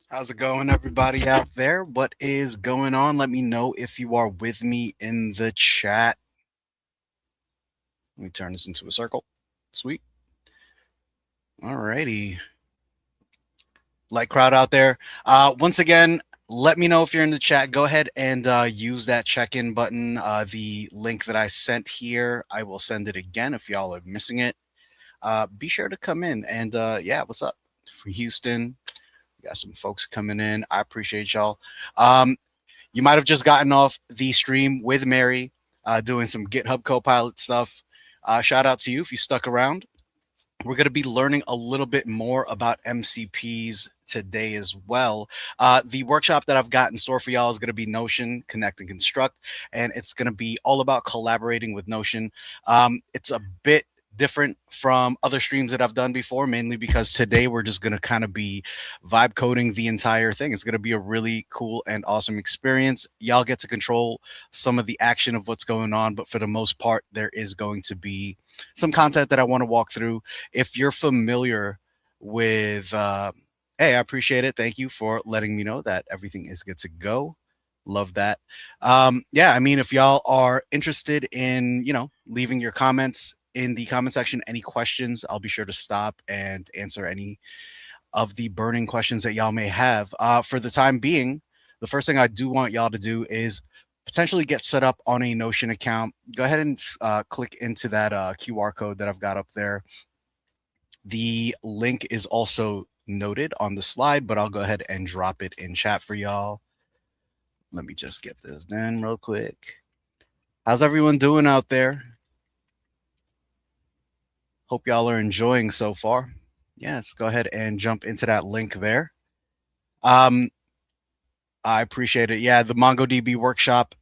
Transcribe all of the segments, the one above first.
How's it going, everybody out there? What is going on? Let me know if you are with me in the chat. Let me turn this into a circle. Sweet. Alrighty. Light crowd out there. Once again, let me know if you're in the chat. Go ahead and use that check in button. The link that I sent here, I will send it again if y'all are missing it. Be sure to come in. And yeah, what's up? From Houston, we got some folks coming in. I appreciate y'all. Um, You might have just gotten off the stream with Mary, doing some GitHub Copilot stuff. Shout out to you if you stuck around. We're going to be learning a little bit more about MCPs today as well. The workshop that I've got in store for y'all is going to be Notion, Connect and Construct, and it's going to be all about collaborating with Notion. It's a bit different from other streams that I've done before, mainly because today we're just going to kind of be vibe coding the entire thing. It's going to be a really cool and awesome experience. Y'all get to control some of the action of what's going on, but for the most part, there is going to be some content that I want to walk through. If you're familiar with, hey, I appreciate it. Thank you for letting me know that everything is good to go. Love that. Yeah, I mean, if y'all are interested in, leaving your comments in the comment section, any questions, I'll be sure to stop and answer any of the burning questions that y'all may have. For the time being, the first thing I do want y'all to do is potentially get set up on a Notion account. Go ahead and click into that QR code that I've got up there. The link is also noted on the slide, but I'll go ahead and drop it in chat for y'all. Let me just get this done real quick. How's everyone doing out there? Hope y'all are enjoying so far. Yes, go ahead and jump into that link there. Um, I appreciate it. Yeah, the MongoDB workshop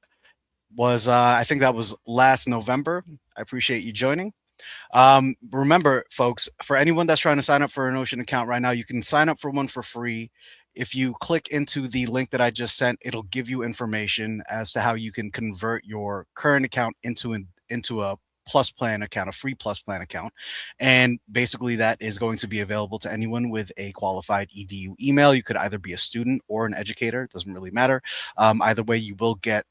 was, I think that was last November. I appreciate you joining. Remember, folks, for anyone that's trying to sign up for a Notion account right now, you can sign up for one for free. If you click into the link that I just sent, it'll give you information as to how you can convert your current account into a plus plan account, a free plus plan account. And basically that is going to be available to anyone with a qualified EDU email. You could either be a student or an educator, it doesn't really matter. Either way, you will get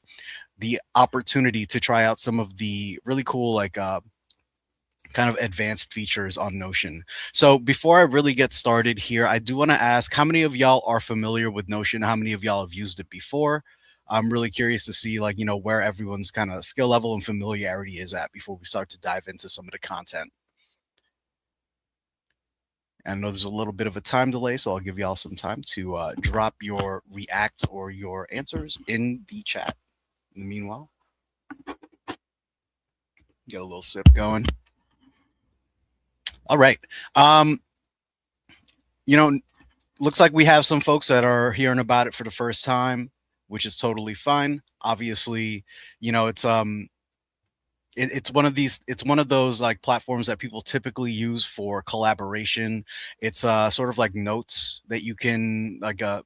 the opportunity to try out some of the really cool, like, kind of advanced features on Notion. So before I really get started here, I do want to ask how many of y'all are familiar with Notion? How many of y'all have used it before? I'm really curious to see, like, where everyone's kind of skill level and familiarity is at before we start to dive into some of the content. And I know there's a little bit of a time delay, so I'll give y'all some time to drop your react or your answers in the chat. In the meanwhile, get a little sip going. All right. Um, you know, looks like we have some folks that are hearing about it for the first time, which is totally fine. Obviously, it's one of these, it's one of those like platforms that people typically use for collaboration. It's sort of like notes that you can a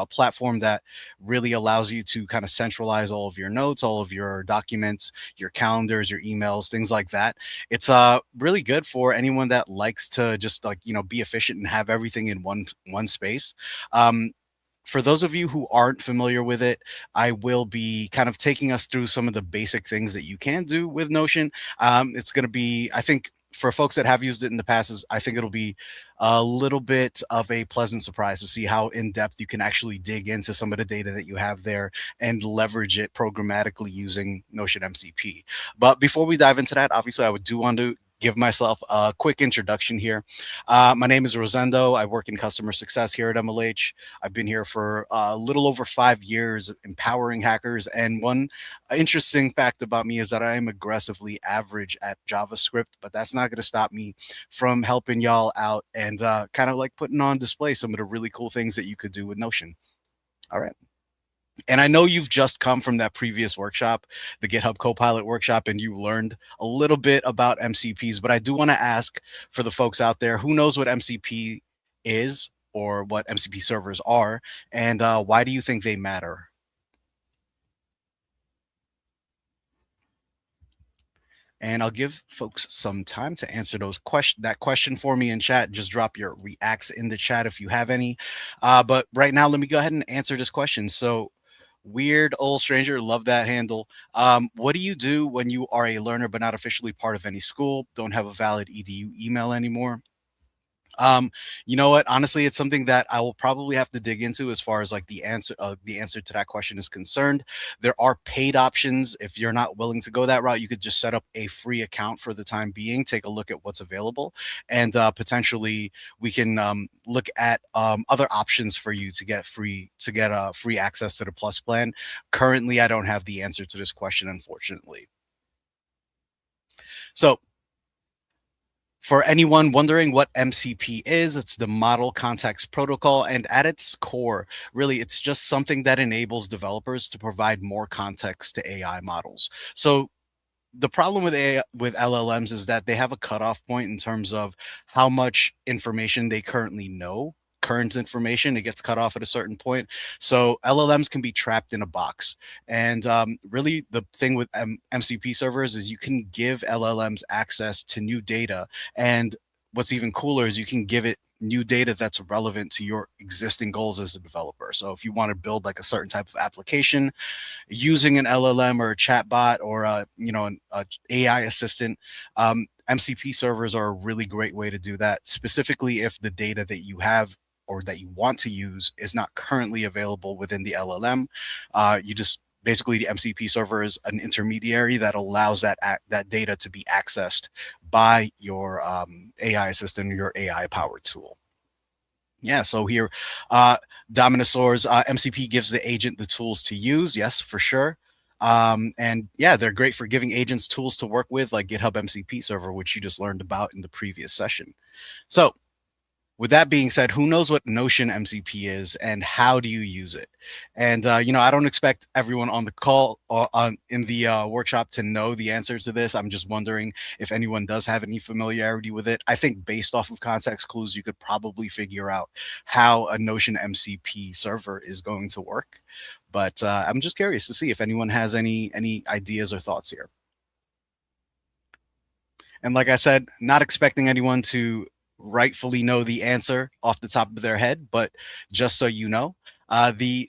platform that really allows you to kind of centralize all of your notes, all of your documents, your calendars, your emails, things like that. It's really good for anyone that likes to just be efficient and have everything in one space. um, for those of you who aren't familiar with it, I will be kind of taking us through some of the basic things that you can do with Notion. It's going to be, I think, for folks that have used it in the past, I think it'll be a little bit of a pleasant surprise to see how in depth you can actually dig into some of the data that you have there and leverage it programmatically using Notion MCP. But before we dive into that, obviously, I would do want to give myself a quick introduction here. My name is Rosendo. I work in customer success here at MLH. I've been here for a little over 5 years, empowering hackers. And one interesting fact about me is that I am aggressively average at JavaScript, but that's not going to stop me from helping y'all out and kind of like putting on display some of the really cool things that you could do with Notion. All right. And I know you've just come from that previous workshop, the GitHub Copilot workshop, and you learned a little bit about MCPs. But I do want to ask for the folks out there who knows what MCP is or what MCP servers are, and why do you think they matter? And I'll give folks some time to answer that question for me in chat. Just drop your reacts in the chat if you have any. But right now, let me go ahead and answer this question. So, weird old stranger, love that handle. What do you do when you are a learner but not officially part of any school? Don't have a valid EDU email anymore? Um, you know what? Honestly, it's something that I will probably have to dig into as far as like the answer to that question is concerned. There are paid options. If you're not willing to go that route, you could just set up a free account for the time being, take a look at what's available, and potentially we can look at other options for you to get free access to the Plus plan. Currently, I don't have the answer to this question, unfortunately. So for anyone wondering what MCP is, it's the Model Context Protocol. And at its core, really, it's just something that enables developers to provide more context to AI models. So the problem with with LLMs is that they have a cutoff point in terms of how much information they currently know. Current information, it gets cut off at a certain point. So LLMs can be trapped in a box. And really, the thing with MCP servers is you can give LLMs access to new data. And what's even cooler is you can give it new data that's relevant to your existing goals as a developer. So if you want to build like a certain type of application, using an LLM or a chatbot or an AI assistant, MCP servers are a really great way to do that. Specifically, if the data that you have or that you want to use is not currently available within the LLM, you just basically the MCP server is an intermediary that allows that data to be accessed by your AI assistant or your AI powered tool. Yeah, so here, uh, Dominosaurs, MCP gives the agent the tools to use. Yes, for sure. And yeah, they're great for giving agents tools to work with, like GitHub MCP server, which you just learned about in the previous session. So with that being said, who knows what Notion MCP is and how do you use it? And I don't expect everyone on the call or on in the workshop to know the answer to this. I'm just wondering if anyone does have any familiarity with it. I think based off of context clues, you could probably figure out how a Notion MCP server is going to work. But I'm just curious to see if anyone has any ideas or thoughts here. And like I said, not expecting anyone to rightfully know the answer off the top of their head, but just so you know, the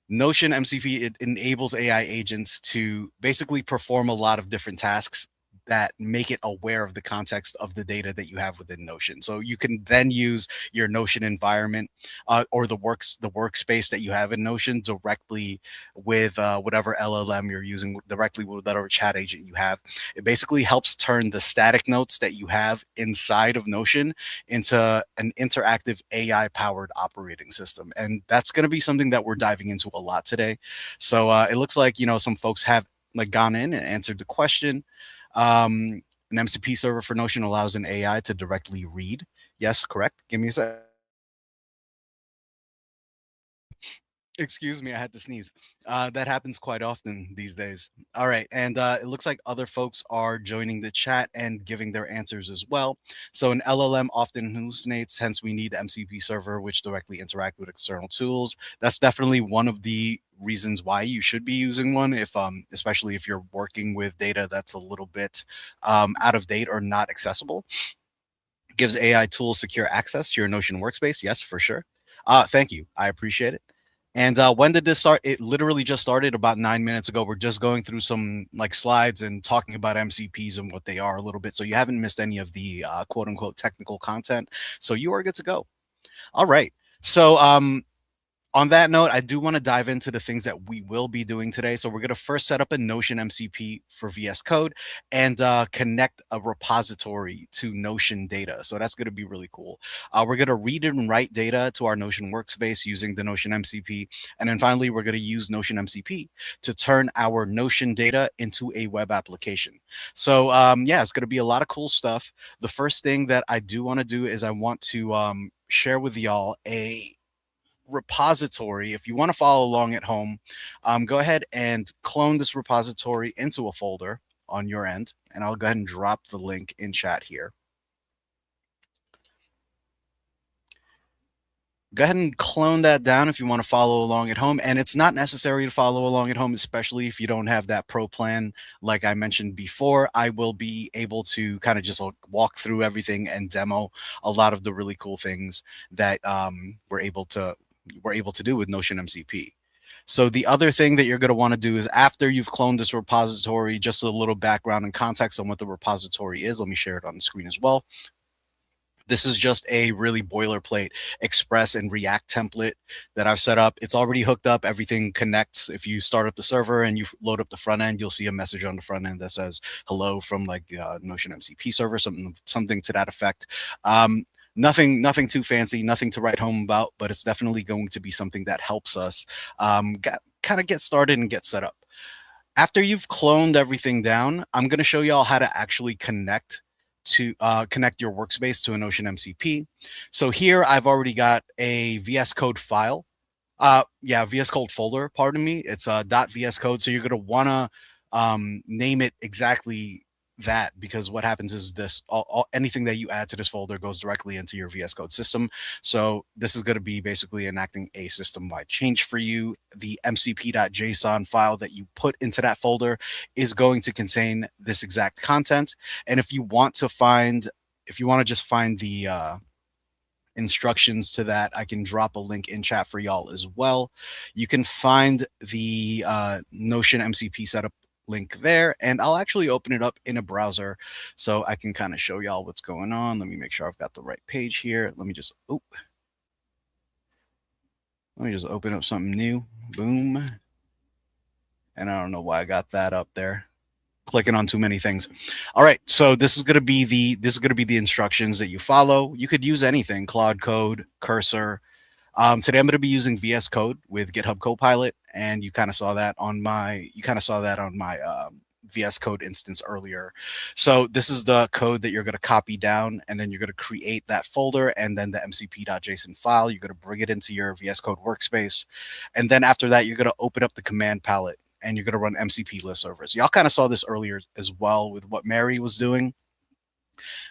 Notion MCP, it enables AI agents to basically perform a lot of different tasks that make it aware of the context of the data that you have within Notion. So you can then use your Notion environment or the workspace that you have in Notion directly with whatever LLM you're using, directly with whatever chat agent you have. It basically helps turn the static notes that you have inside of Notion into an interactive AI powered operating system. And that's going to be something that we're diving into a lot today. So it looks like, some folks have like gone in and answered the question. An MCP server for Notion allows an AI to directly read. Yes, correct. Give me a sec. Excuse me, I had to sneeze. That happens quite often these days. All right, and it looks like other folks are joining the chat and giving their answers as well. So an LLM often hallucinates, hence we need MCP server, which directly interact with external tools. That's definitely one of the reasons why you should be using one, if especially if you're working with data that's a little bit out of date or not accessible. Gives AI tools secure access to your Notion workspace. Yes, for sure. Thank you. I appreciate it. And when did this start? It literally just started about 9 minutes ago. We're just going through some like slides and talking about MCPs and what they are a little bit. So you haven't missed any of the quote unquote technical content. So you are good to go. All right. So on that note, I do want to dive into the things that we will be doing today. So we're going to first set up a Notion MCP for VS Code and connect a repository to Notion data. So that's going to be really cool. We're going to read and write data to our Notion workspace using the Notion MCP. And then finally, we're going to use Notion MCP to turn our Notion data into a web application. So yeah, it's going to be a lot of cool stuff. The first thing that I do want to do is I want to share with y'all a repository. If you want to follow along at home, go ahead and clone this repository into a folder on your end, and I'll go ahead and drop the link in chat here. Go ahead and clone that down if you want to follow along at home. And it's not necessary to follow along at home, especially if you don't have that pro plan. Like I mentioned before, I will be able to kind of just walk through everything and demo a lot of the really cool things that we're able to do with Notion MCP. So the other thing that you're going to want to do is after you've cloned this repository, just a little background and context on what the repository is. Let me share it on the screen as well. This is just a really boilerplate Express and React template that I've set up. It's already hooked up. Everything connects. If you start up the server and you load up the front end, you'll see a message on the front end that says hello from like Notion MCP server, something to that effect. Nothing too fancy, nothing to write home about, but it's definitely going to be something that helps us kind of get started and get set up. After you've cloned everything down, I'm going to show y'all how to actually connect your workspace to a Notion MCP. So here I've already got a VS Code file. VS Code folder, pardon me. It's a .vs code. So you're going to want to name it exactly that, because what happens is anything that you add to this folder goes directly into your VS Code system. So this is going to be basically enacting a system-wide change for you. The mcp.json file that you put into that folder is going to contain this exact content. And if you want to just find the instructions to that, I can drop a link in chat for y'all as well. You can find the Notion MCP setup link there, and I'll actually open it up in a browser so I can kind of show y'all what's going on. Let me make sure I've got the right page here. Let me just open up something new. Boom. And I don't know why I got that up there. Clicking on too many things. All right, so this is going to be the instructions that you follow. You could use anything: Claude Code, Cursor. Today I'm going to be using VS Code with GitHub Copilot, and you kind of saw that on my VS Code instance earlier. So this is the code that you're going to copy down, and then you're going to create that folder, and then the mcp.json file. You're going to bring it into your VS Code workspace, and then after that, you're going to open up the command palette, and you're going to run MCP list servers. Y'all kind of saw this earlier as well with what Mary was doing.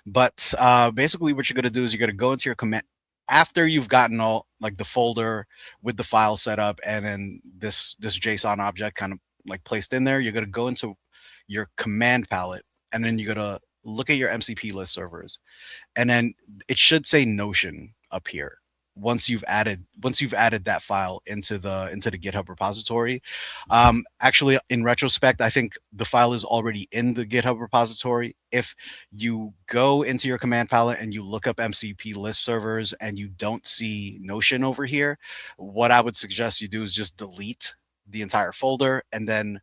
But basically what you're going to do is you're going to go into your command after you've gotten all like the folder with the file set up, and then this JSON object kind of like placed in there. You're going to go into your command palette, and then you're going to look at your MCP list servers, and then it should say Notion up here once you've added that file into the GitHub repository. Actually, in retrospect, I think the file is already in the GitHub repository. If you go into your command palette and you look up MCP list servers and you don't see Notion over here, what I would suggest you do is just delete the entire folder, and then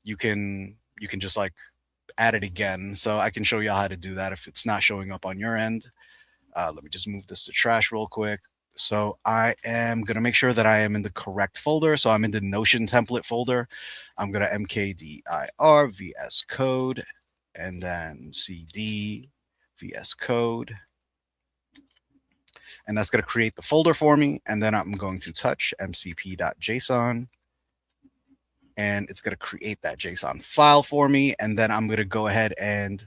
you can just like add it again. So I can show you how to do that if it's not showing up on your end. Let me just move this to trash real quick. So I am going to make sure that I am in the correct folder. So I'm in the Notion template folder. I'm going to mkdir VS Code, and then cd VS Code. And that's going to create the folder for me. And then I'm going to touch mcp.json. And it's going to create that JSON file for me. And then I'm going to go ahead and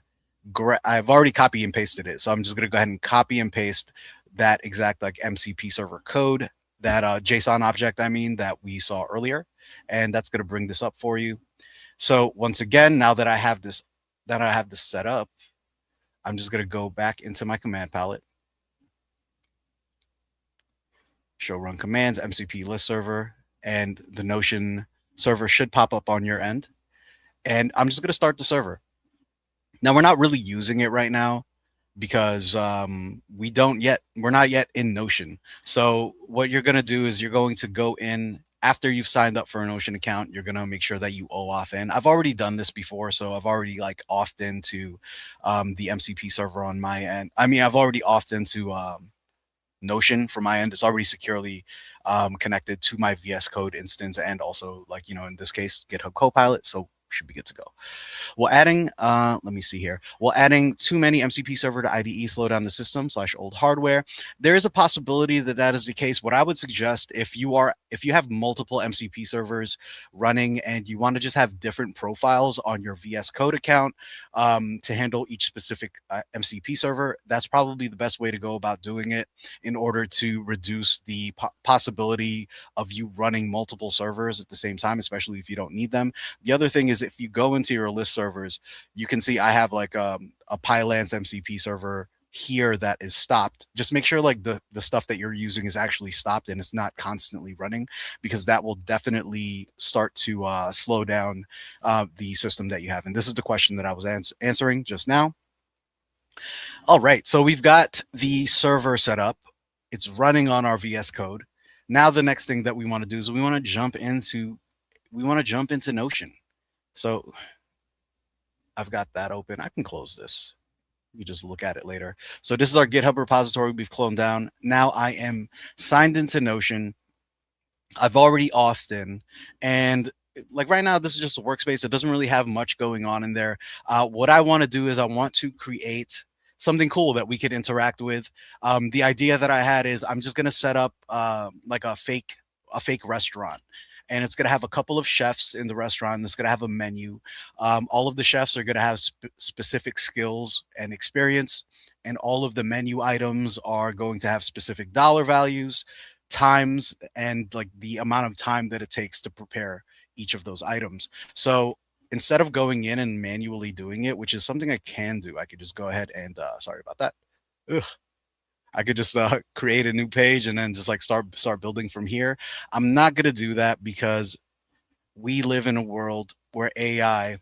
I've already copy and pasted it. So I'm just going to go ahead and copy and paste that exact like MCP server code, that JSON object, that we saw earlier. And that's going to bring this up for you. So once again, now that I have this set up, I'm just going to go back into my command palette, show run commands, MCP list server, and the Notion server should pop up on your end. And I'm just going to start the server. Now, we're not really using it right now because we're not yet in Notion. So what you're going to do is you're going to go in after you've signed up for a Notion account. You're going to make sure that you OAuth in. I've already done this before, so I've already like authed into the MCP server on my end. I've already authed into Notion for my end. It's already securely connected to my VS Code instance, and also in this case, GitHub Copilot. So should be good to go. Well, adding, let me see here. Well, adding too many MCP server to IDE slow down the system / old hardware. There is a possibility that is the case. What I would suggest, if you are if you have multiple MCP servers running and you want to just have different profiles on your VS Code account to handle each specific MCP server, that's probably the best way to go about doing it in order to reduce the possibility of you running multiple servers at the same time, especially if you don't need them. The other thing is if you go into your list servers, you can see I have like a Pylance MCP server here that is stopped. Just make sure like the stuff that you're using is actually stopped and it's not constantly running, because that will definitely start to slow down the system that you have. And this is the question that I was answering just now. All right, so we've got the server set up. It's running on our VS Code. Now the next thing that we want to do is we want to jump into Notion. So I've got that open. I can close this. You just look at it later. So this is our GitHub repository we've cloned down. Now I am signed into Notion. I've already authed in, and like right now, this is just a workspace. It doesn't really have much going on in there. What I want to do is I want to create something cool that we could interact with. The idea that I had is I'm just going to set up like a fake restaurant. And it's going to have a couple of chefs in the restaurant. It's going to have a menu. All of the chefs are going to have specific skills and experience. And all of the menu items are going to have specific dollar values, times, and like the amount of time that it takes to prepare each of those items. So instead of going in and manually doing it, which is something I can do, I could just go ahead and sorry about that. Ugh. I could just create a new page and then just like start building from here. I'm not gonna do that because we live in a world where AI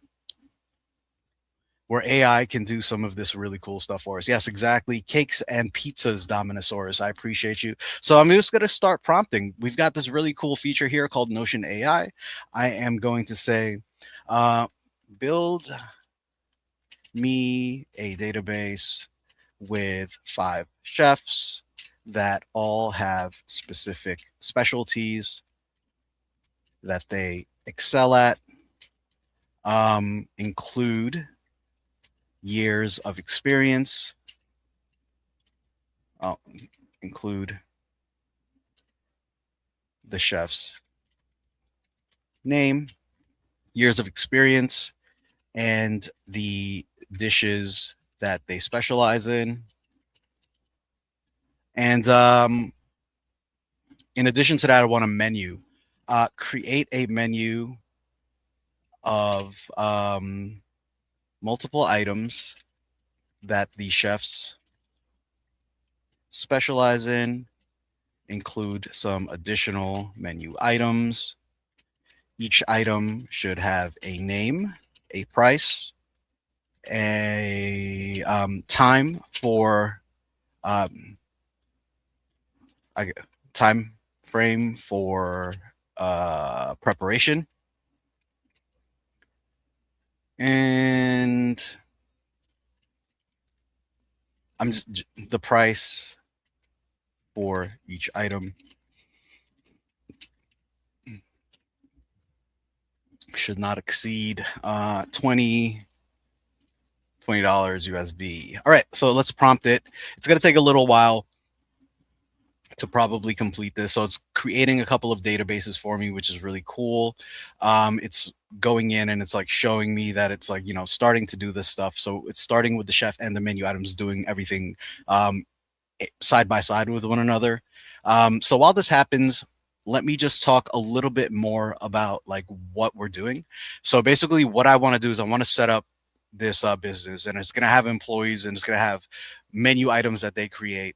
can do some of this really cool stuff for us. Yes, exactly. Cakes and pizzas, Dominosaurus. I appreciate you. So I'm just going to start prompting. We've got this really cool feature here called Notion AI. I am going to say, build me a database with 5 chefs that all have specific specialties that they excel at, include years of experience. I'll include the chef's name, years of experience, and the dishes that they specialize in. And in addition to that, I want a menu. Create a menu of multiple items that the chefs specialize in, include some additional menu items. Each item should have a name, a price, a time for time frame for preparation, and I'm just the price for each item should not exceed $20 USD. All right, so let's prompt it. It's going to take a little while to probably complete this. So it's creating a couple of databases for me, which is really cool. It's going in and it's like showing me that it's like, starting to do this stuff. So it's starting with the chef and the menu items, doing everything side by side with one another. So while this happens, let me just talk a little bit more about like what we're doing. So basically what I want to do is I want to set up this business, and it's going to have employees and it's going to have menu items that they create.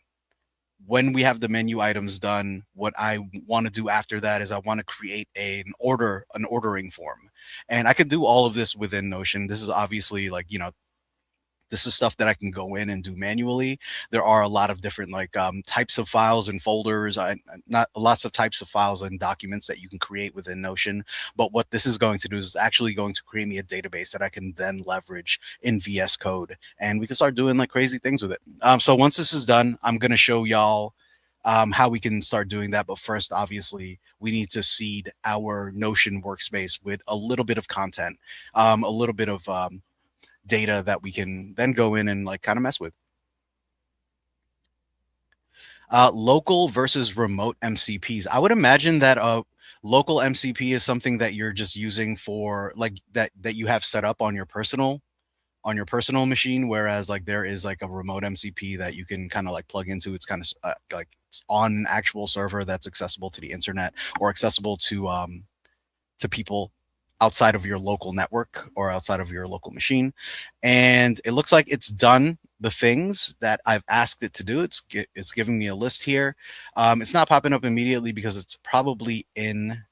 When we have the menu items done, what I want to do after that is I want to create an ordering form. And I could do all of this within Notion. This is obviously like, this is stuff that I can go in and do manually. There are a lot of different like types of files and folders, not lots of types of files and documents that you can create within Notion. But what this is going to do is actually going to create me a database that I can then leverage in VS Code, and we can start doing like crazy things with it. So once this is done, I'm going to show y'all how we can start doing that. But first, obviously, we need to seed our Notion workspace with a little bit of content, a little bit of data that we can then go in and like kind of mess with. Local versus remote MCPs. I would imagine that local MCP is something that you're just using for like that you have set up on your personal machine, whereas like there is like a remote MCP that you can kind of like plug into. It's kind of like it's on an actual server that's accessible to the internet or accessible to people outside of your local network or outside of your local machine. And it looks like it's done the things that I've asked it to do. It's giving me a list here. It's not popping up immediately because it's probably in.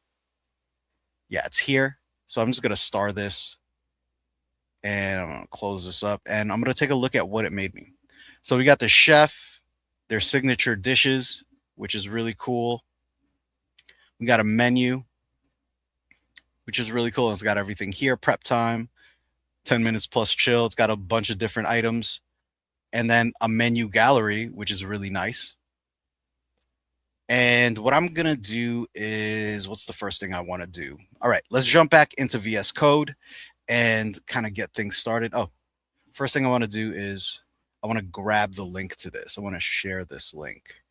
Yeah, it's here. So I'm just gonna star this and I'm gonna close this up and I'm gonna take a look at what it made me. So we got the chef, their signature dishes, which is really cool. We got a menu, which is really cool. It's got everything here, prep time, 10 minutes plus chill. It's got a bunch of different items. And then a menu gallery, which is really nice. And what I'm going to do is what's the first thing I want to do? All right, let's jump back into VS Code and kind of get things started. Oh, first thing I want to do is I want to grab the link to this. I want to share this link.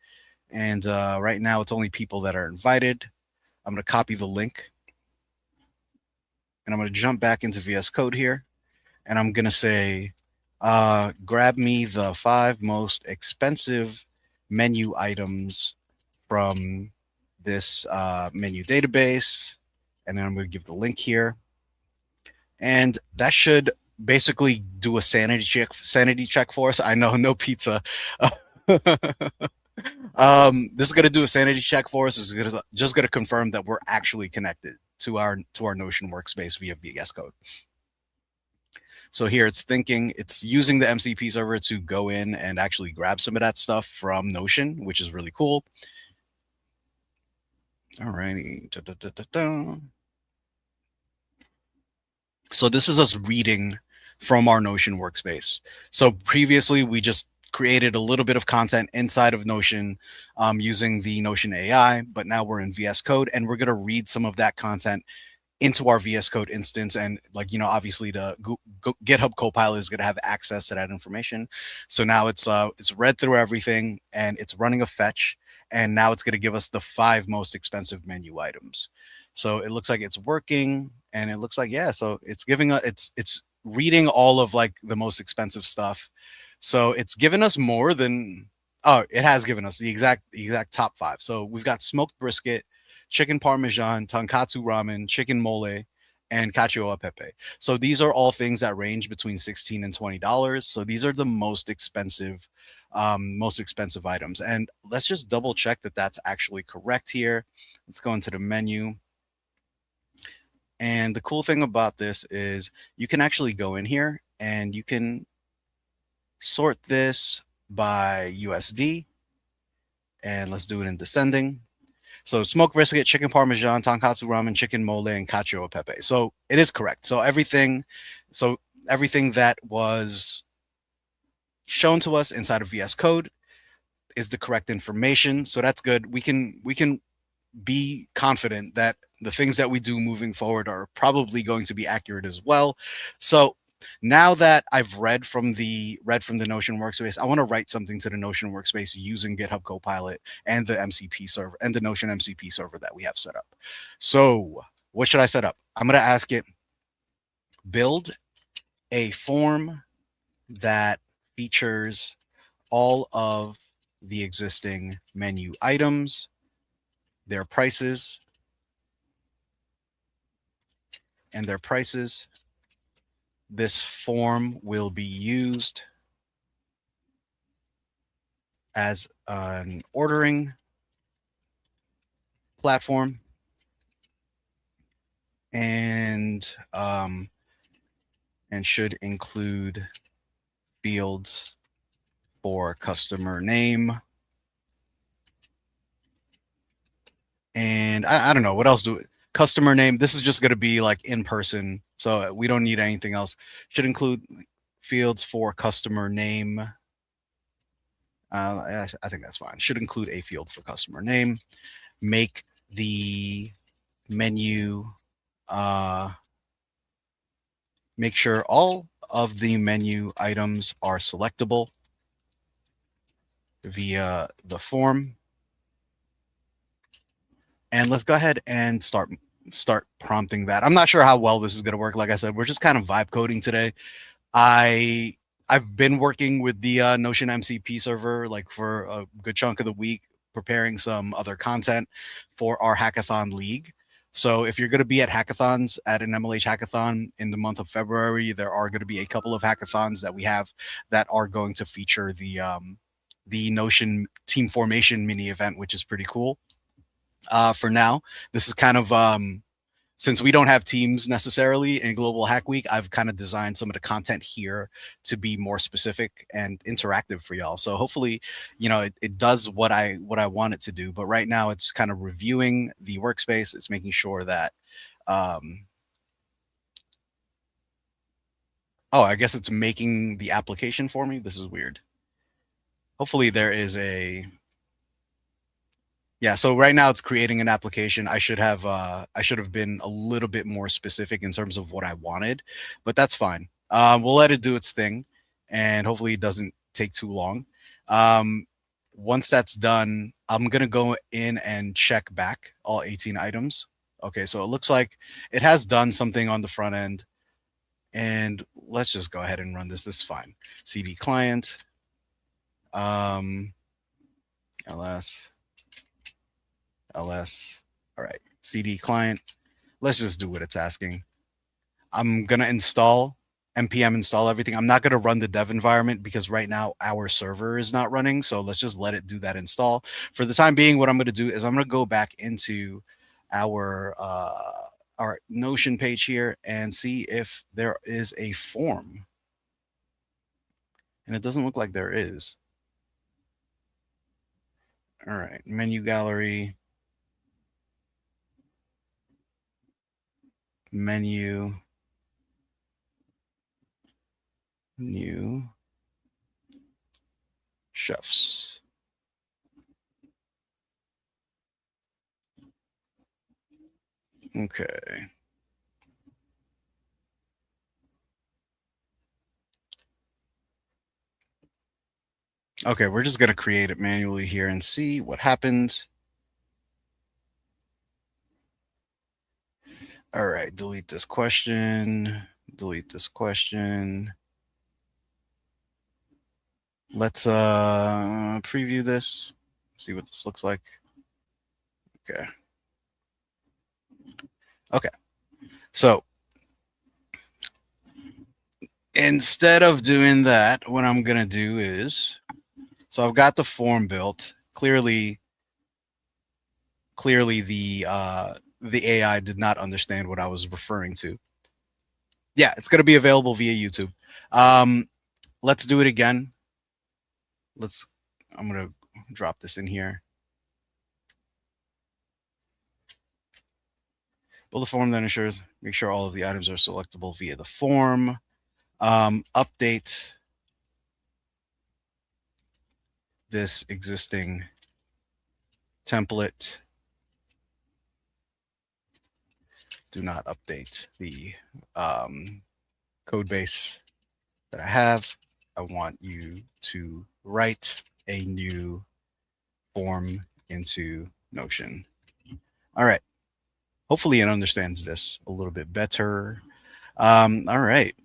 And right now it's only people that are invited. I'm going to copy the link and I'm going to jump back into VS Code here. And I'm going to say, grab me the 5 most expensive menu items from this menu database. And then I'm going to give the link here. And that should basically do a sanity check for us. I know, no pizza. This is going to do a sanity check for us. It's just going to confirm that we're actually connected to our Notion workspace via VS Code. So here it's thinking, it's using the MCP server to go in and actually grab some of that stuff from Notion, which is really cool. All righty. So this is us reading from our Notion workspace. So previously we just created a little bit of content inside of Notion using the Notion AI, but now we're in VS Code and we're going to read some of that content into our VS Code instance. And like, you know, obviously the GitHub Copilot is going to have access to that information. So now it's read through everything and it's running a fetch. And now it's going to give us the 5 most expensive menu items. So it looks like it's working and it looks like, yeah, so it's giving us, it's reading all of like the most expensive stuff. So it's given us more than, oh, it has given us the exact top 5. So we've got smoked brisket, chicken parmesan, tonkatsu ramen, chicken mole, and cacio e pepe. So these are all things that range between $16 and $20. So these are the most expensive items. And let's just double check that that's actually correct here. Let's go into the menu. And the cool thing about this is you can actually go in here and you can sort this by USD. And let's do it in descending. So smoked brisket, chicken parmesan, tonkatsu ramen, chicken mole, and cacio e pepe. So it is correct. So everything that was shown to us inside of VS Code is the correct information. So that's good. We can be confident that the things that we do moving forward are probably going to be accurate as well. So now that I've read from the Notion workspace, I want to write something to the Notion workspace using GitHub Copilot and the MCP server and the Notion MCP server that we have set up. So what should I set up? I'm going to ask it, build a form that features all of the existing menu items, their prices, and their prices. This form will be used as an ordering platform and should include fields for customer name. And I don't know what else do it. Customer name. This is just going to be like in person. So we don't need anything else. Should include fields for customer name. I think that's fine. Should include a field for customer name. Make the menu, make sure all of the menu items are selectable. via the form. And let's go ahead and start prompting that. I'm not sure how well this is going to work. Like I said, we're just kind of vibe coding today. I I've been working with the Notion MCP server like for a good chunk of the week, preparing some other content for our hackathon league. So if you're going to be at hackathons at an MLH hackathon in the month of February, there are going to be a couple of hackathons that we have that are going to feature the Notion team formation mini event, which is pretty cool. For now, this is kind of since we don't have teams necessarily in Global Hack Week, I've kind of designed some of the content here to be more specific and interactive for y'all. So hopefully, it does what I want it to do. But right now, it's kind of reviewing the workspace. It's making sure that. Um, oh, I guess it's making the application for me. This is weird. Hopefully, there is a. Yeah, so right now it's creating an application. I should have been a little bit more specific in terms of what I wanted, but that's fine. We'll let it do its thing, and hopefully it doesn't take too long. Um, Once that's done, I'm gonna go in and check back all 18 items. Okay, so it looks like it has done something on the front end, and let's just go ahead and run this. This is fine. CD client, um, ls. ls. All right, CD client. Let's just do what it's asking. I'm going to install npm install everything. I'm not going to run the dev environment because right now our server is not running. So let's just let it do that install. For the time being, what I'm going to do is I'm going to go back into our Notion page here and see if there is a form. And it doesn't look like there is. All right, menu gallery. Menu, new, chefs. Okay. Okay, we're just going to create it manually here and see what happens. All right, delete this question. Delete this question. Let's preview this. See what this looks like. Okay. Okay. So instead of doing that, what I'm going to do is, so I've got the form built. Clearly the AI did not understand what I was referring to. Yeah, it's going to be available via YouTube. Let's do it again. I'm going to drop this in here. Build a form that ensures, make sure all of the items are selectable via the form. Update this existing template. Do not update the code base that I have. I want you to write a new form into Notion. All right. Hopefully it understands this a little bit better. All right.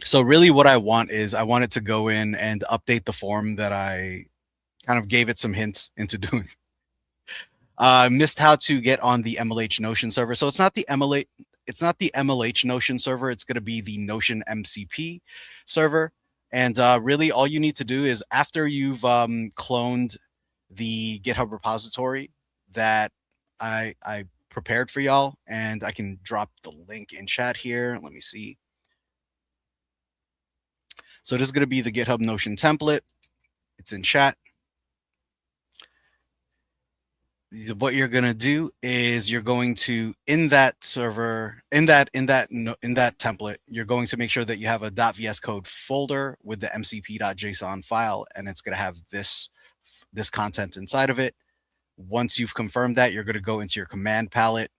So really what I want is I want it to go in and update the form that I kind of gave it some hints into doing. Missed how to get on the MLH Notion server. So it's not the MLH Notion server. It's going to be the Notion MCP server. And really all you need to do is after you've cloned the GitHub repository that I prepared for y'all, and I can drop the link in chat here. Let me see. So this is going to be the GitHub Notion template. It's in chat. What you're going to do is you're going to, in that server, in that template, you're going to make sure that you have a .vs code folder with the mcp.json file, and it's going to have this content inside of it. Once you've confirmed that, you're going to go into your command palette.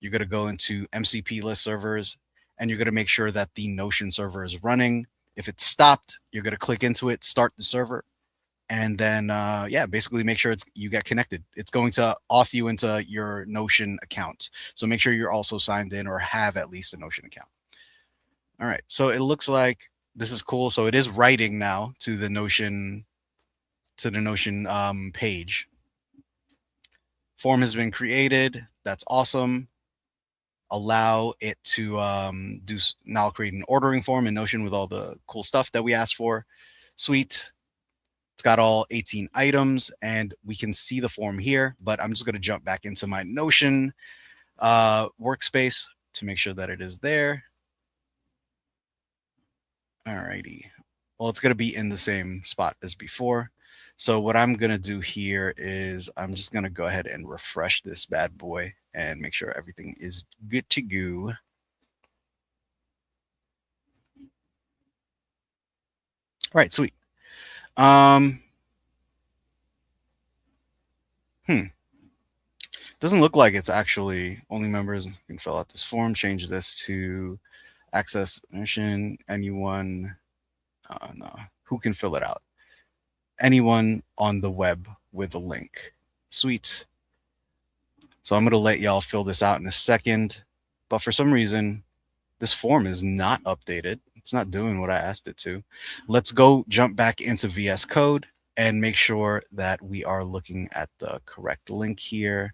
You're going to go into MCP list servers, and you're going to make sure that the Notion server is running. If it's stopped, you're going to click into it, start the server. and then yeah, basically make sure you get connected. It's going to auth you into your Notion account, so make sure you're also signed in or have at least a Notion account. All right, so it looks like this is cool. So it is writing now to the Notion page. Form has been created. That's awesome. Allow it to now create an ordering form in Notion with all the cool stuff that we asked for. Sweet. It's got all 18 items, and we can see the form here, but I'm just going to jump back into my Notion workspace to make sure that it is there. Alrighty. Well, it's going to be in the same spot as before. So what I'm going to do here is I'm just going to go ahead and refresh this bad boy and make sure everything is good to go. All right, sweet. Doesn't look like it's actually only members can fill out this form. Change this to access mission. Anyone, no, who can fill it out? Anyone on the web with a link. Sweet. So I'm going to let y'all fill this out in a second. But for some reason, this form is not updated. It's not doing what I asked it to. Let's go jump back into VS Code and make sure that we are looking at the correct link here.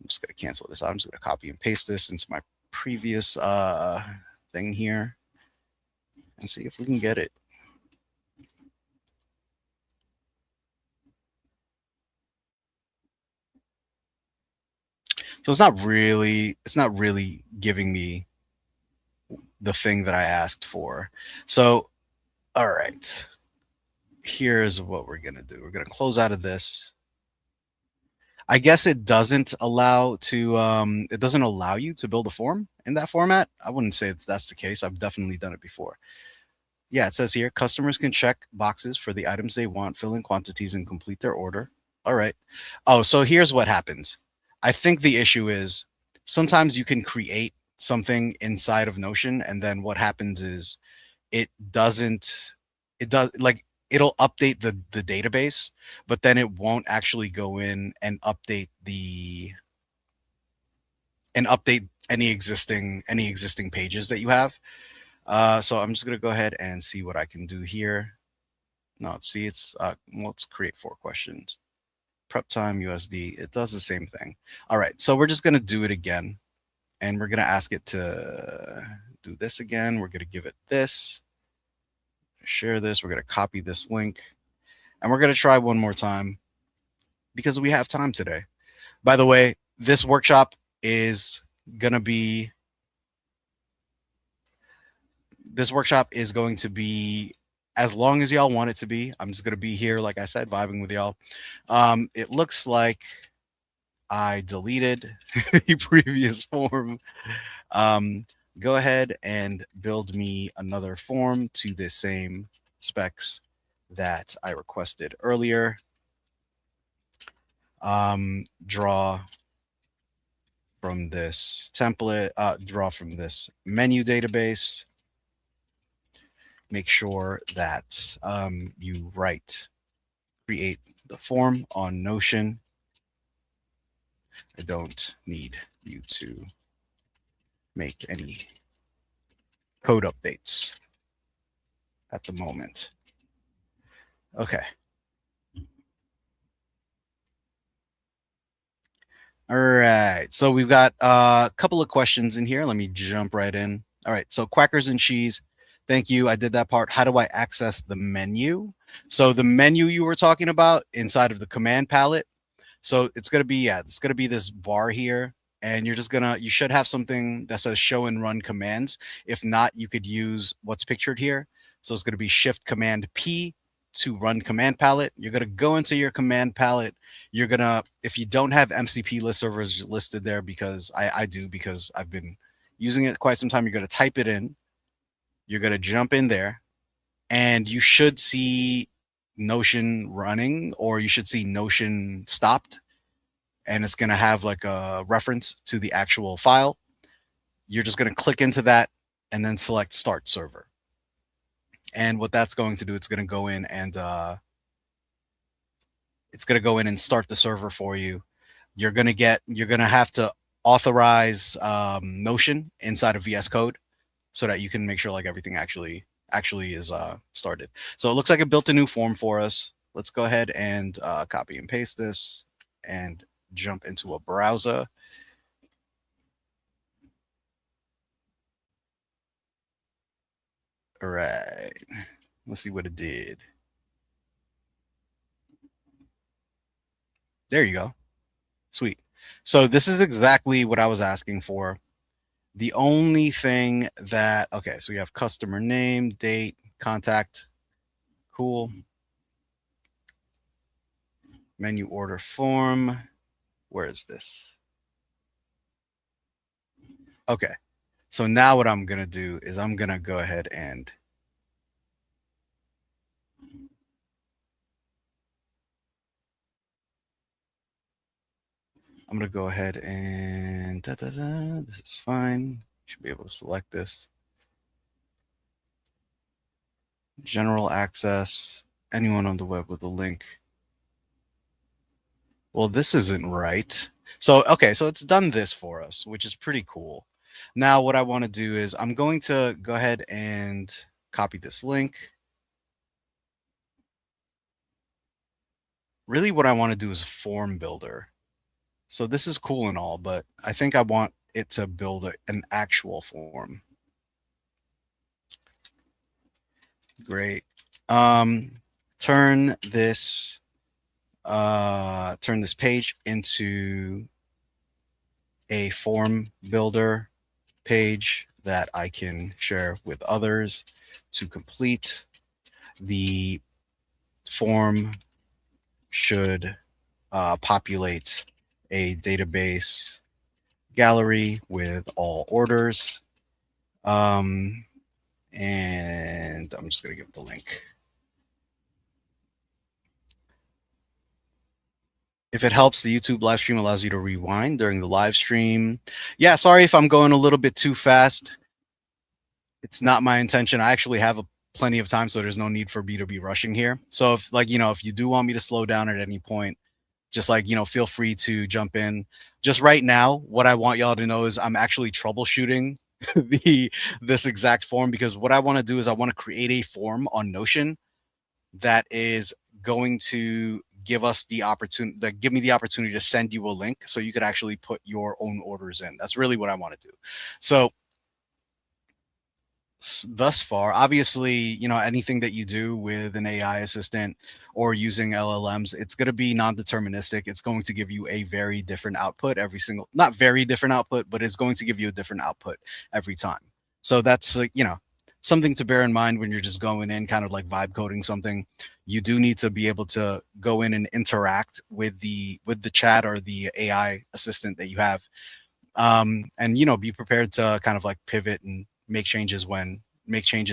I'm just going to cancel this out. I'm just going to copy and paste this into my previous thing here and see if we can get it. So it's not really giving me the thing that I asked for. So, all right, here's what we're going to do. We're going to close out of this. I guess it doesn't allow you to build a form in that format. I wouldn't say that's the case. I've definitely done it before. Yeah, it says here customers can check boxes for the items they want, fill in quantities, and complete their order. All right. Oh, so here's what happens. I think the issue is sometimes you can create something inside of Notion, and then what happens is it doesn't, it does like it'll update the database, but then it won't actually go in and update any existing pages that you have. So I'm just gonna go ahead and see what I can do here. No, let's see. Let's create 4 questions. Prep time USD. It does the same thing. All right, so we're just gonna do it again, and we're gonna ask it to do this again. We're gonna give it this. Share this. We're gonna copy this link, and we're gonna try one more time because we have time today. By the way, this workshop is gonna be going to be as long as y'all want it to be. I'm just going to be here, like I said, vibing with y'all. It looks like I deleted the previous form. Go ahead and build me another form to the same specs that I requested earlier. Draw from this template, draw from this menu database. Make sure that you create the form on Notion. I don't need you to make any code updates at the moment. Okay. All right. So we've got a couple of questions in here. Let me jump right in. All right. So Quackers and Cheese. Thank you. I did that part. How do I access the menu? So the menu you were talking about inside of the command palette. So it's going to be, it's going to be this bar here. And you should have something that says show and run commands. If not, you could use what's pictured here. So it's going to be Shift Command P to run command palette. You're going to go into your command palette. You're going to, if you don't have MCP list servers listed there, because I do, because I've been using it quite some time, you're going to type it in. You're going to jump in there, and you should see Notion running, or you should see Notion stopped, and it's going to have like a reference to the actual file. You're just going to click into that and then select Start Server. And what that's going to do, it's going to go in and It's going to go in and start the server for you. You're going to have to authorize Notion inside of VS Code so that you can make sure like everything actually is started. So it looks like it built a new form for us. Let's go ahead and copy and paste this and jump into a browser. All right. Let's see what it did. There you go. Sweet. So this is exactly what I was asking for. The only thing that, okay, so we have customer name, date, contact. Cool. Menu order form. Where is this? Okay. So now what I'm going to do is I'm going to go ahead and I'm going to go ahead and this is fine. Should be able to select this. General access, anyone on the web with a link. Well, this isn't right. So, okay, so it's done this for us, which is pretty cool. Now, what I want to do is I'm going to go ahead and copy this link. Really, what I want to do is form builder. So this is cool and all, but I think I want it to build an actual form. Great. Turn this page into a form builder page that I can share with others to complete. The form should populate a database gallery with all orders. And I'm just going to give it the link. If it helps, the YouTube live stream allows you to rewind during the live stream. Yeah, sorry if I'm going a little bit too fast. It's not my intention. I actually have plenty of time, so there's no need for me to be rushing here. So if if you do want me to slow down at any point, just feel free to jump in. Just right now, what I want y'all to know is I'm actually troubleshooting this exact form, because what I want to do is I want to create a form on Notion that is going to give me the opportunity to send you a link so you could actually put your own orders in. That's really what I want to do. So thus far, obviously, anything that you do with an AI assistant or using LLMs, it's going to be non-deterministic. It's going to give you a very different output not very different output, but it's going to give you a different output every time. So that's something to bear in mind when you're just going in kind of like vibe coding something. You do need to be able to go in and interact with the chat or the AI assistant that you have, and be prepared to kind of like pivot and make changes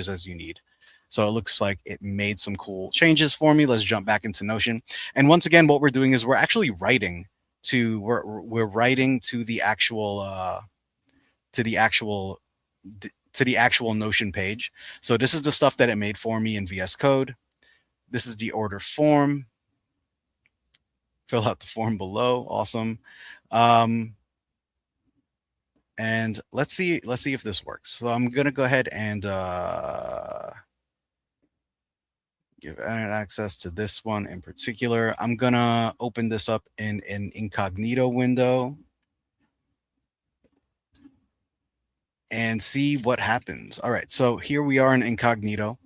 as you need. So it looks like it made some cool changes for me. Let's jump back into Notion. And once again, what we're doing is we're actually writing we're writing to the actual to the actual to the actual Notion page. So this is the stuff that it made for me in VS Code. This is the order form. Fill out the form below. Awesome. And let's see if this works. So I'm gonna go ahead and give internet access to this one in particular. I'm gonna open this up in an incognito window and see what happens. All right, so here we are in incognito.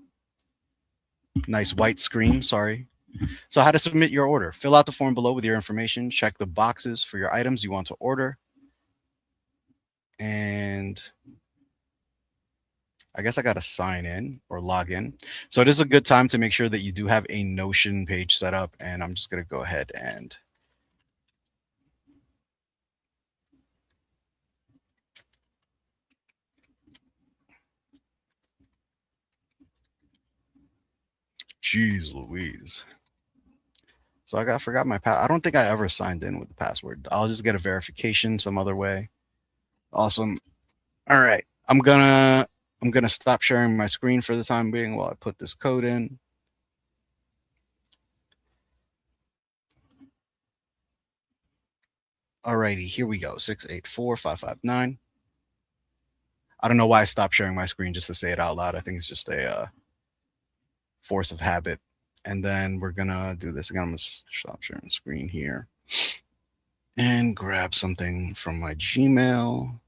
Nice white screen, sorry. So how to submit your order. Fill out the form below with your information. Check the boxes for your items you want to order. And I guess I got to sign in or log in. So it is a good time to make sure that you do have a Notion page set up. And I'm just going to go ahead and Jeez Louise. So I forgot my I don't think I ever signed in with the password. I'll just get a verification some other way. Awesome. All right. I'm gonna stop sharing my screen for the time being while I put this code in. Alrighty, here we go. 684559. I don't know why I stopped sharing my screen just to say it out loud. I think it's just a force of habit. And then we're gonna do this again. I'm gonna stop sharing the screen here and grab something from my Gmail.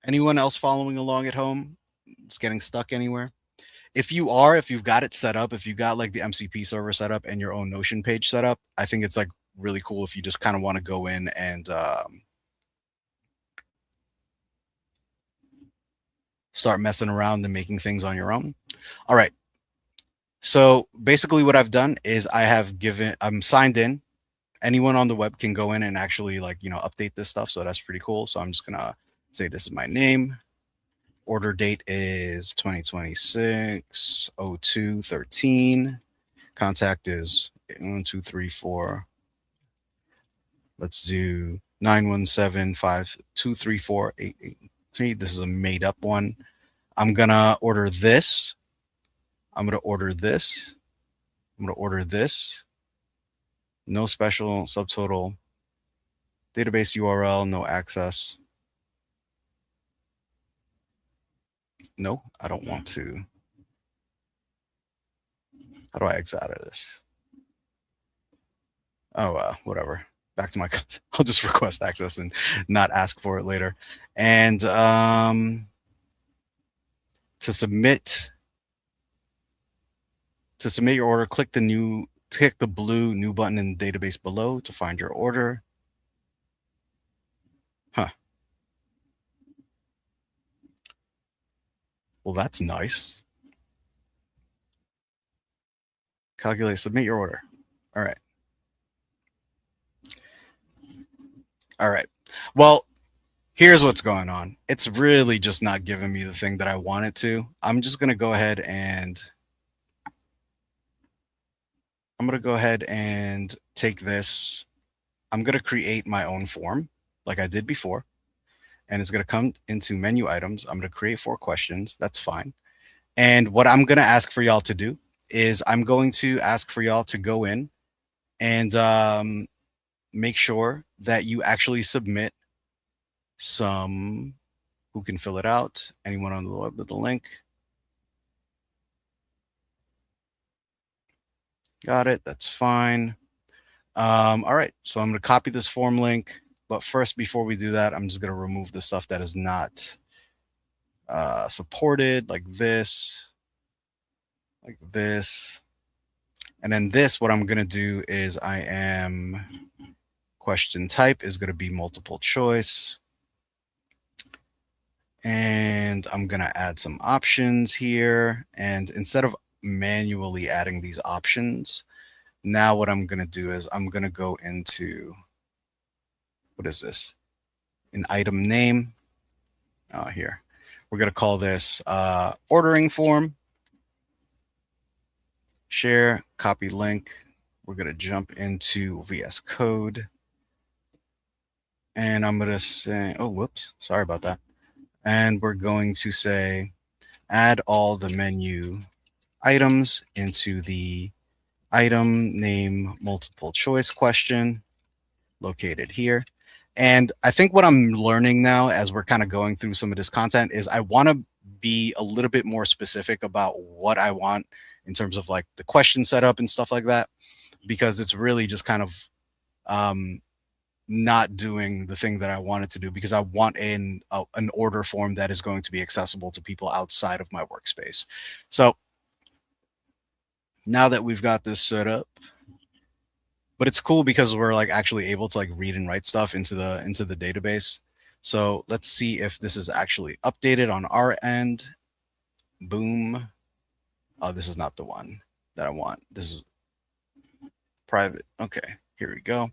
Anyone else following along at home? It's getting stuck anywhere? If you are, if you've got it set up, if you got like the MCP server set up and your own Notion page set up, I think it's like really cool if you just kind of want to go in and start messing around and making things on your own. All right. So basically what I've done is I'm signed in. Anyone on the web can go in and actually like, update this stuff. So that's pretty cool. So I'm just going to say this is my name. Order date is 2026 0213. Contact is 1234. Let's do 917-5234883. This is a made up one. I'm gonna order this. I'm gonna order this. I'm gonna order this. No special subtotal. Database URL, no access. No, I don't want to. How do I exit out of this? Oh, whatever. Back to my, I'll just request access and not ask for it later. And to submit your order, click the blue new button in the database below to find your order. Huh. Well, that's nice. Calculate, submit your order. All right. All right. Well, here's what's going on. It's really just not giving me the thing that I want it to. I'm just going to go ahead and take this. I'm going to create my own form like I did before. And it's going to come into menu items. I'm going to create 4 questions. That's fine. And what I'm going to ask for y'all to do is I'm going to ask for y'all to go in and make sure that you actually submit some, who can fill it out? Anyone on the web with the link? Got it. That's fine. All right. So I'm going to copy this form link. But first, before we do that, I'm just going to remove the stuff that is not supported, like this. And then this, what I'm going to do is question type is going to be multiple choice. And I'm going to add some options here. And instead of manually adding these options, now what I'm going to do is I'm going to go into, what is this? An item name. Here. We're going to call this ordering form. Share, copy link. We're going to jump into VS Code. And I'm going to say, oh, whoops, sorry about that. And we're going to say, add all the menu items into the item name multiple choice question located here. And I think what I'm learning now as we're kind of going through some of this content is I want to be a little bit more specific about what I want in terms of like the question setup and stuff like that, because it's really just kind of not doing the thing that I wanted to do, because I want an order form that is going to be accessible to people outside of my workspace. So now that we've got this set up, but it's cool because we're like actually able to like read and write stuff into the database. So let's see if this is actually updated on our end. Boom. Oh, this is not the one that I want. This is private. Okay, here we go.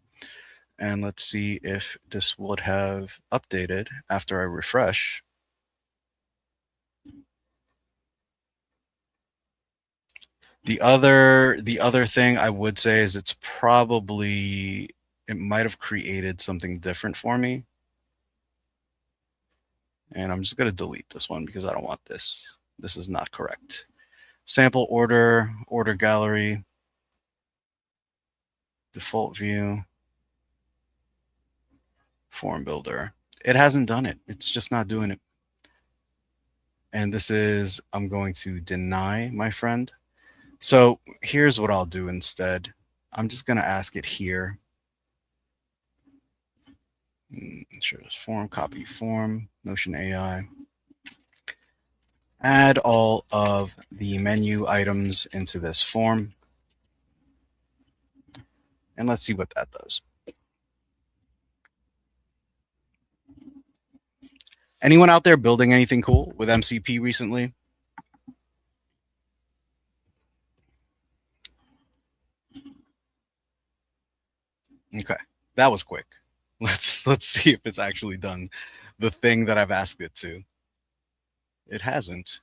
And let's see if this would have updated after I refresh. The other thing I would say is it might have created something different for me. And I'm just going to delete this one because I don't want this. This is not correct. Sample order gallery. default view, form builder. It hasn't done it. It's just not doing it. And this is, I'm going to deny my friend. So here's what I'll do instead. I'm just going to ask it here. Sure, this form, copy form, Notion AI. Add all of the menu items into this form. And let's see what that does. Anyone out there building anything cool with MCP recently? Okay, that was quick. Let's see if it's actually done the thing that I've asked it to. It hasn't.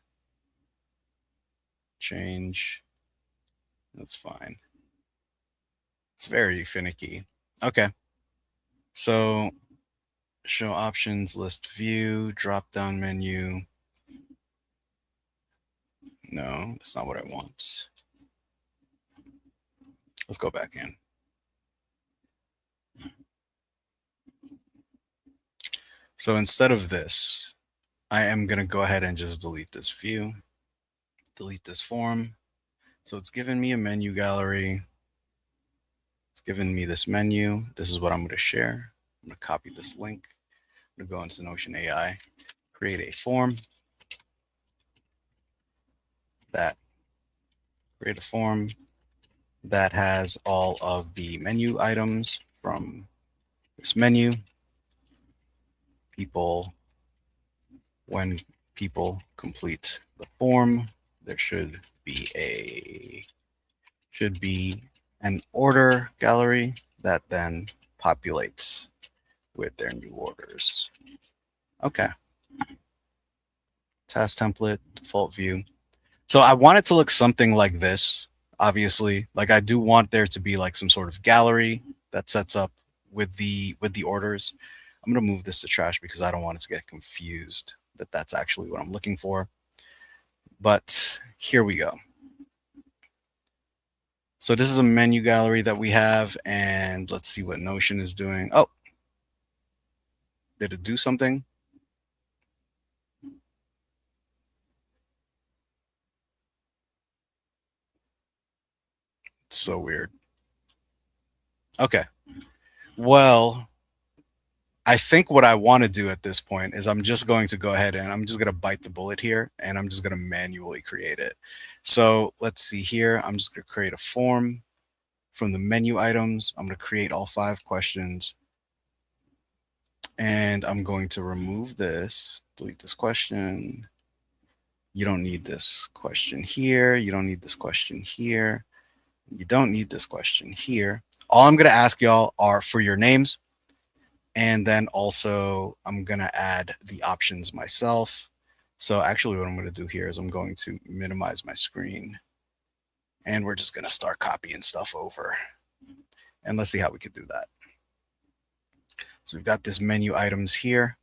Change. That's fine. It's very finicky. Okay. So show options, list view, drop down menu. No, that's not what I want. Let's go back in. So instead of this, I am going to go ahead and just delete this view, delete this form. So it's given me a menu gallery. It's given me this menu. This is what I'm going to share. I'm going to copy this link. I'm going to go into Notion AI, create a form that has all of the menu items from this menu. When people complete the form, there should be an order gallery that then populates with their new orders. Okay. Task template, default view. So I want it to look something like this, obviously. Like I do want there to be like some sort of gallery that sets up with the orders. I'm going to move this to trash because I don't want it to get confused that that's actually what I'm looking for. But here we go. So this is a menu gallery that we have, and let's see what Notion is doing. Oh, did it do something? It's so weird. Okay. Well, I think what I want to do at this point is I'm just going to go ahead and I'm just going to bite the bullet here, and I'm just going to manually create it. So let's see here. I'm just going to create a form from the menu items. I'm going to create all 5 questions, and I'm going to remove this, delete this question. You don't need this question here. You don't need this question here. You don't need this question here. All I'm going to ask y'all are for your names. And then also I'm going to add the options myself. So actually what I'm going to do here is I'm going to minimize my screen. And we're just going to start copying stuff over. And let's see how we can do that. So we've got this menu items here.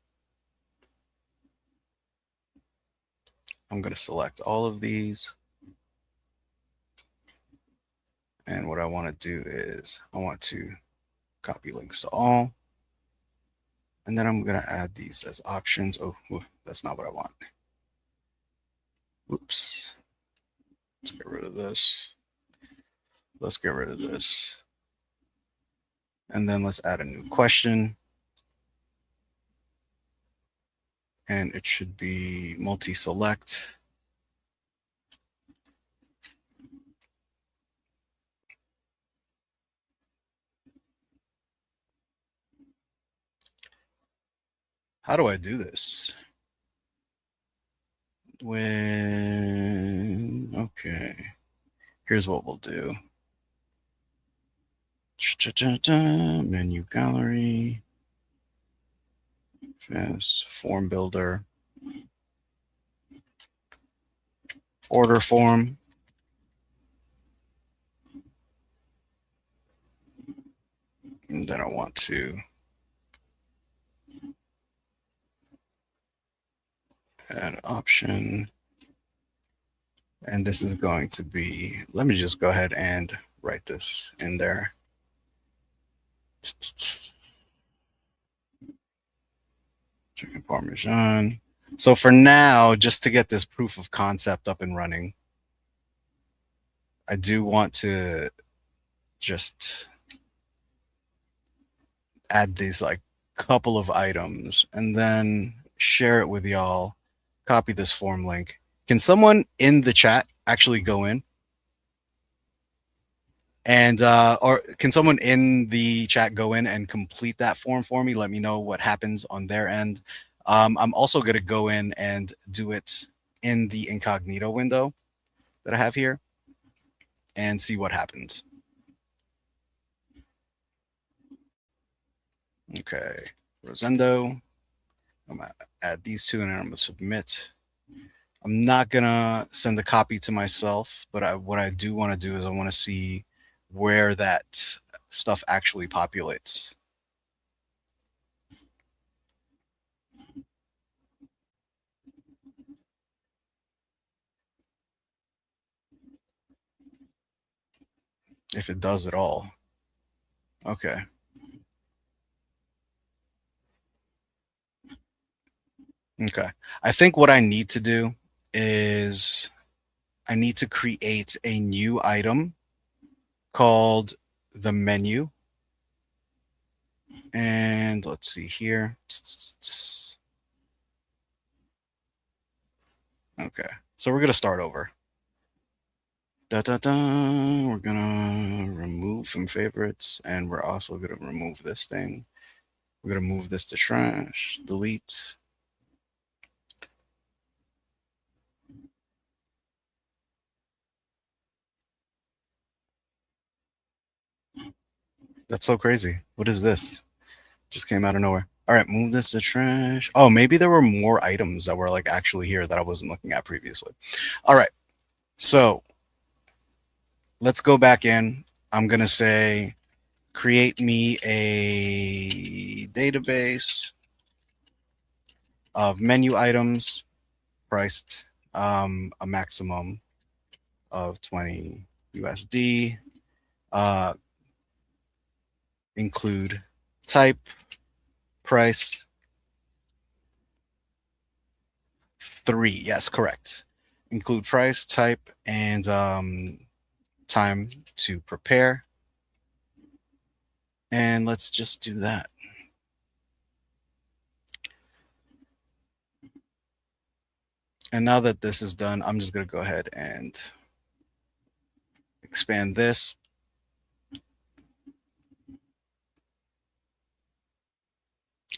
I'm going to select all of these. And what I want to do is I want to copy links to all. And then I'm going to add these as options. Oh, that's not what I want. Oops. Let's get rid of this. Let's get rid of this. And then let's add a new question. And it should be multi-select. How do I do this? Okay, here's what we'll do. Menu gallery, fast form builder, order form. And then I want to add option. And this is going to be, let me just go ahead and write this in there. Chicken Parmesan. So for now, just to get this proof of concept up and running, I do want to just add these like couple of items and then share it with y'all. Copy this form link. Can someone in the chat actually go in and or can someone in the chat go in and complete that form for me? Let me know what happens on their end. I'm also going to go in and do it in the incognito window that I have here and see what happens. Okay, Rosendo. I'm gonna add these two and I'm gonna submit. I'm not gonna send the copy to myself, but what I do want to do is I want to see where that stuff actually populates. If it does at all. Okay. Okay. I think what I need to do is I need to create a new item called the menu. And let's see here. Okay. So we're going to start over. Da, da, da. We're going to remove from favorites. And we're also going to remove this thing. We're going to move this to trash. Delete. That's so crazy. What is this? Just came out of nowhere. All right, move this to trash. Oh, maybe there were more items that were like actually here that I wasn't looking at previously. All right, so let's go back in. I'm going to say create me a database of menu items priced a maximum of 20 USD. Include type, price, 3. Yes, correct. Include price, type, and time to prepare. And let's just do that. And now that this is done, I'm just going to go ahead and expand this.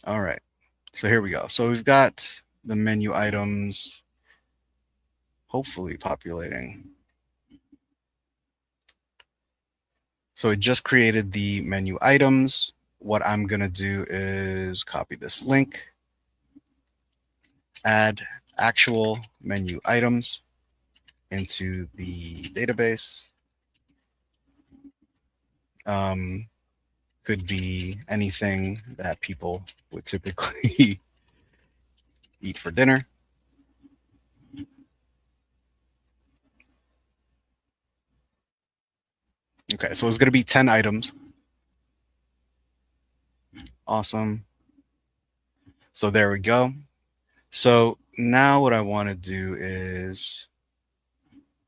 All right. So here we go. So we've got the menu items hopefully populating. So it just created the menu items. What I'm going to do is copy this link, add actual menu items into the database. Could be anything that people would typically eat for dinner. Okay, so it's going to be 10 items. Awesome. So there we go. So now what I want to do is,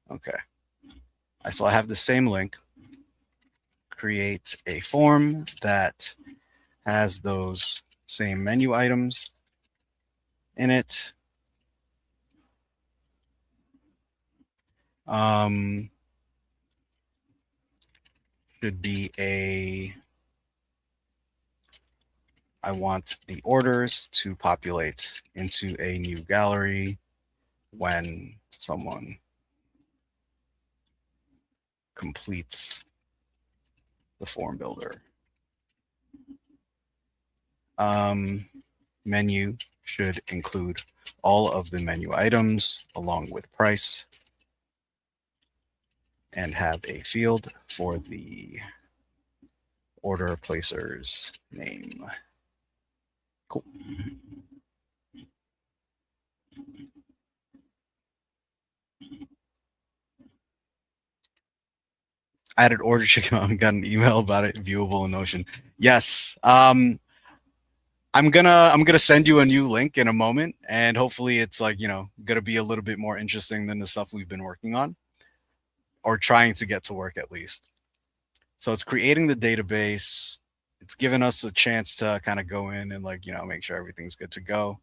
okay, so I have the same link, create a form that has those same menu items in it. Should be I want the orders to populate into a new gallery when someone completes the form builder. Menu should include all of the menu items along with price and have a field for the order placer's name. Cool. Added order chicken on, got an email about it, viewable in Notion. Yes. I'm gonna send you a new link in a moment, and hopefully it's like gonna be a little bit more interesting than the stuff we've been working on or trying to get to work at least. So it's creating the database. It's given us a chance to kind of go in and like make sure everything's good to go.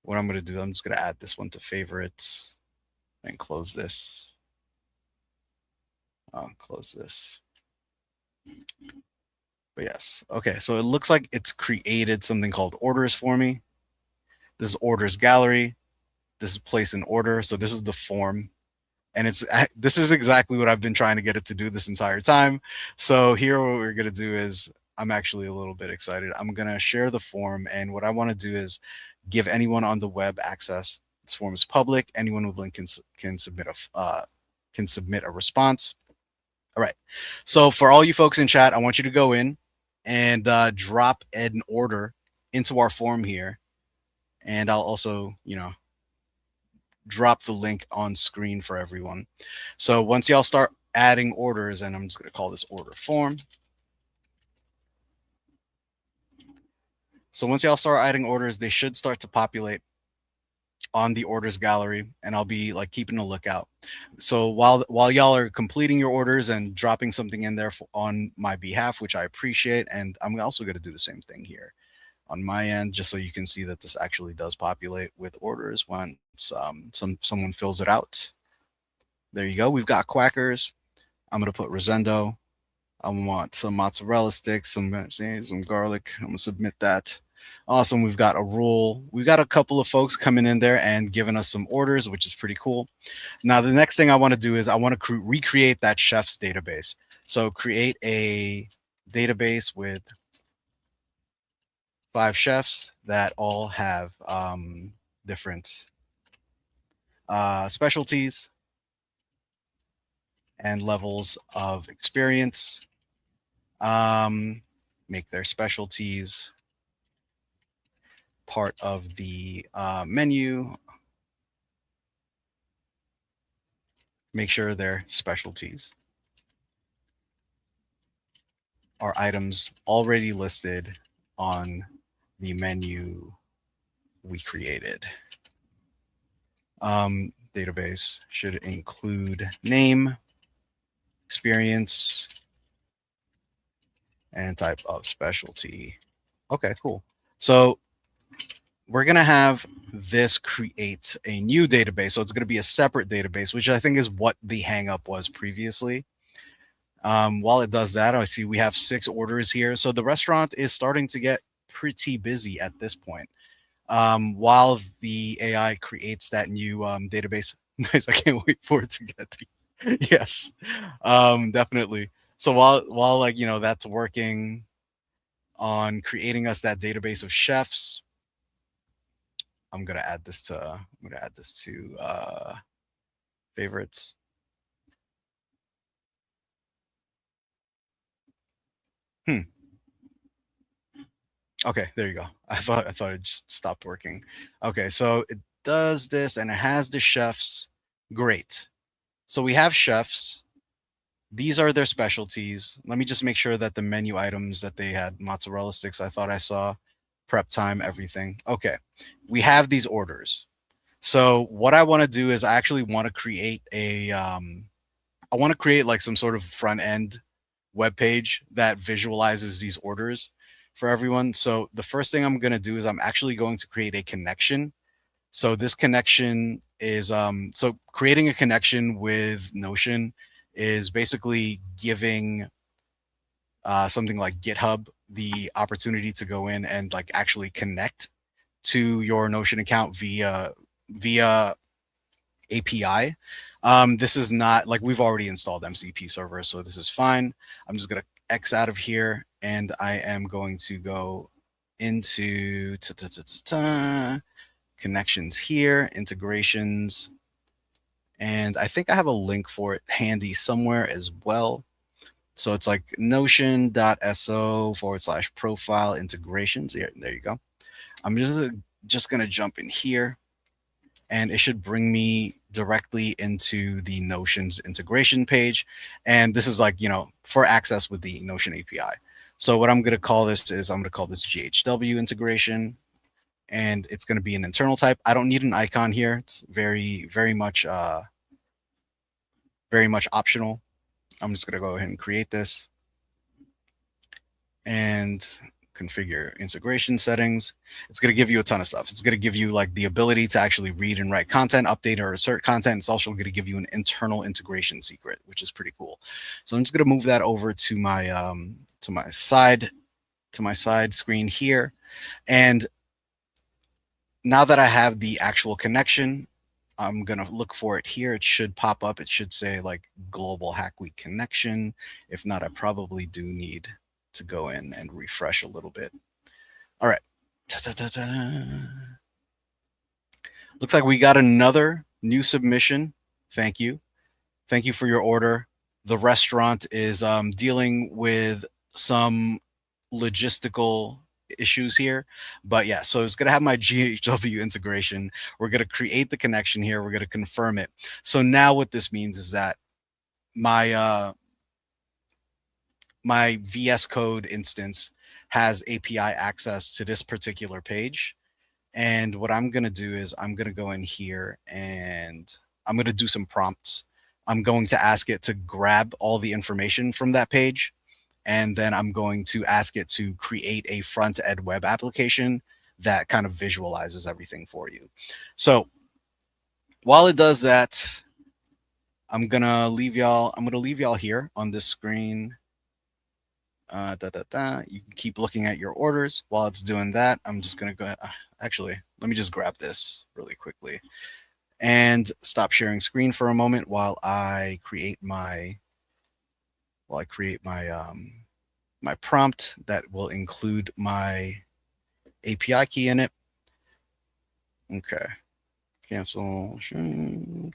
What I'm gonna do, I'm just gonna add this one to favorites and close this. Close this. But yes, okay. So it looks like it's created something called orders for me. This is orders gallery. This is place in order. So this is the form, and this is exactly what I've been trying to get it to do this entire time. So here, what we're gonna do is I'm actually a little bit excited. I'm gonna share the form, and what I want to do is give anyone on the web access. This form is public. Anyone with link can submit a response. All right. So for all you folks in chat, I want you to go in and drop an order into our form here, and I'll also drop the link on screen for everyone. So once y'all start adding orders, and I'm just going to call this order form. So once y'all start adding orders, they should start to populate on the orders gallery, and I'll be like keeping a lookout. So while y'all are completing your orders and dropping something in there on my behalf, which I appreciate, and I'm also going to do the same thing here on my end, just so you can see that this actually does populate with orders once someone fills it out. There you go. We've got quackers. I'm going to put Rosendo. I want some mozzarella sticks, some garlic. I'm going to submit that. Awesome. We've got a rule. We've got a couple of folks coming in there and giving us some orders, which is pretty cool. Now, the next thing I want to do is I want to recreate that chef's database. So create a database with 5 chefs that all have different specialties and levels of experience. Make their specialties part of the menu. Make sure their specialties are items already listed on the menu we created. Database should include name, experience, and type of specialty. Okay, cool. So we're going to have this create a new database. So it's going to be a separate database, which I think is what the hangup was previously. While it does that, I see we have 6 orders here. So the restaurant is starting to get pretty busy at this point. While the AI creates that new database. Nice. I can't wait for it to get yes, definitely. So while like that's working on creating us that database of chefs, I'm gonna add this to favorites. Okay, there you go. I thought it just stopped working. Okay, so it does this and it has the chefs. Great. So we have chefs. These are their specialties. Let me just make sure that the menu items that they had mozzarella sticks, I thought I saw, prep time, everything. Okay, we have these orders. So what I want to do is I actually want to create I want to create like some sort of front end web page that visualizes these orders for everyone. So the first thing I'm going to do is I'm actually going to create a connection. So this connection is so creating a connection with Notion is basically giving something like GitHub the opportunity to go in and like actually connect to your Notion account via API. This is not like we've already installed MCP server, so this is fine. I'm just gonna X out of here, and I am going to go into connections here, integrations, and I think I have a link for it handy somewhere as well. So it's like notion.so/profile integrations. Yeah, there you go. I'm just gonna jump in here and it should bring me directly into the Notion's integration page. And this is like, for access with the Notion API. So what I'm going to call this is I'm going to call this GHW integration, and it's going to be an internal type. I don't need an icon here. It's very much optional. I'm just going to go ahead and create this and configure integration settings. It's going to give you a ton of stuff. It's going to give you like the ability to actually read and write content, update or assert content. It's also going to give you an internal integration secret, which is pretty cool. So I'm just going to move that over to my side screen here. And now that I have the actual connection, I'm going to look for it here. It should pop up. It should say like Global Hack Week connection. If not, I probably do need to go in and refresh a little bit. All right. Looks like we got another new submission. Thank you. Thank you for your order. The restaurant is dealing with some logistical issues here, but yeah, so it's going to have my GHW integration. We're going to create the connection here. We're going to confirm it. So now what this means is that my VS Code instance has API access to this particular page. And what I'm going to do is I'm going to go in here and I'm going to do some prompts. I'm going to ask it to grab all the information from that page. And then I'm going to ask it to create a front-end web application that kind of visualizes everything for you. So while it does that, I'm gonna leave y'all here on this screen. You can keep looking at your orders while it's doing that. I'm just gonna go. Actually, let me just grab this really quickly and stop sharing screen for a moment while I create my my prompt that will include my API key in it. Okay. Cancel.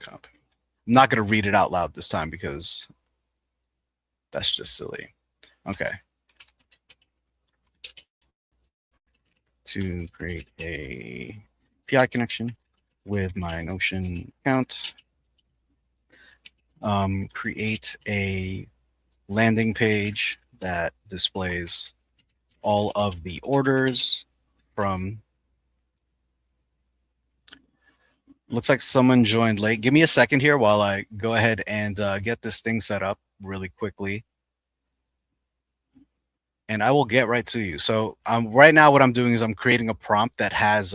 Copy. I'm not going to read it out loud this time because that's just silly. Okay. To create a API connection with my Notion account, create a landing page that displays all of the orders from. Looks like someone joined late. Give me a second here while I go ahead and get this thing set up really quickly. And I will get right to you. So right now what I'm doing is I'm creating a prompt that has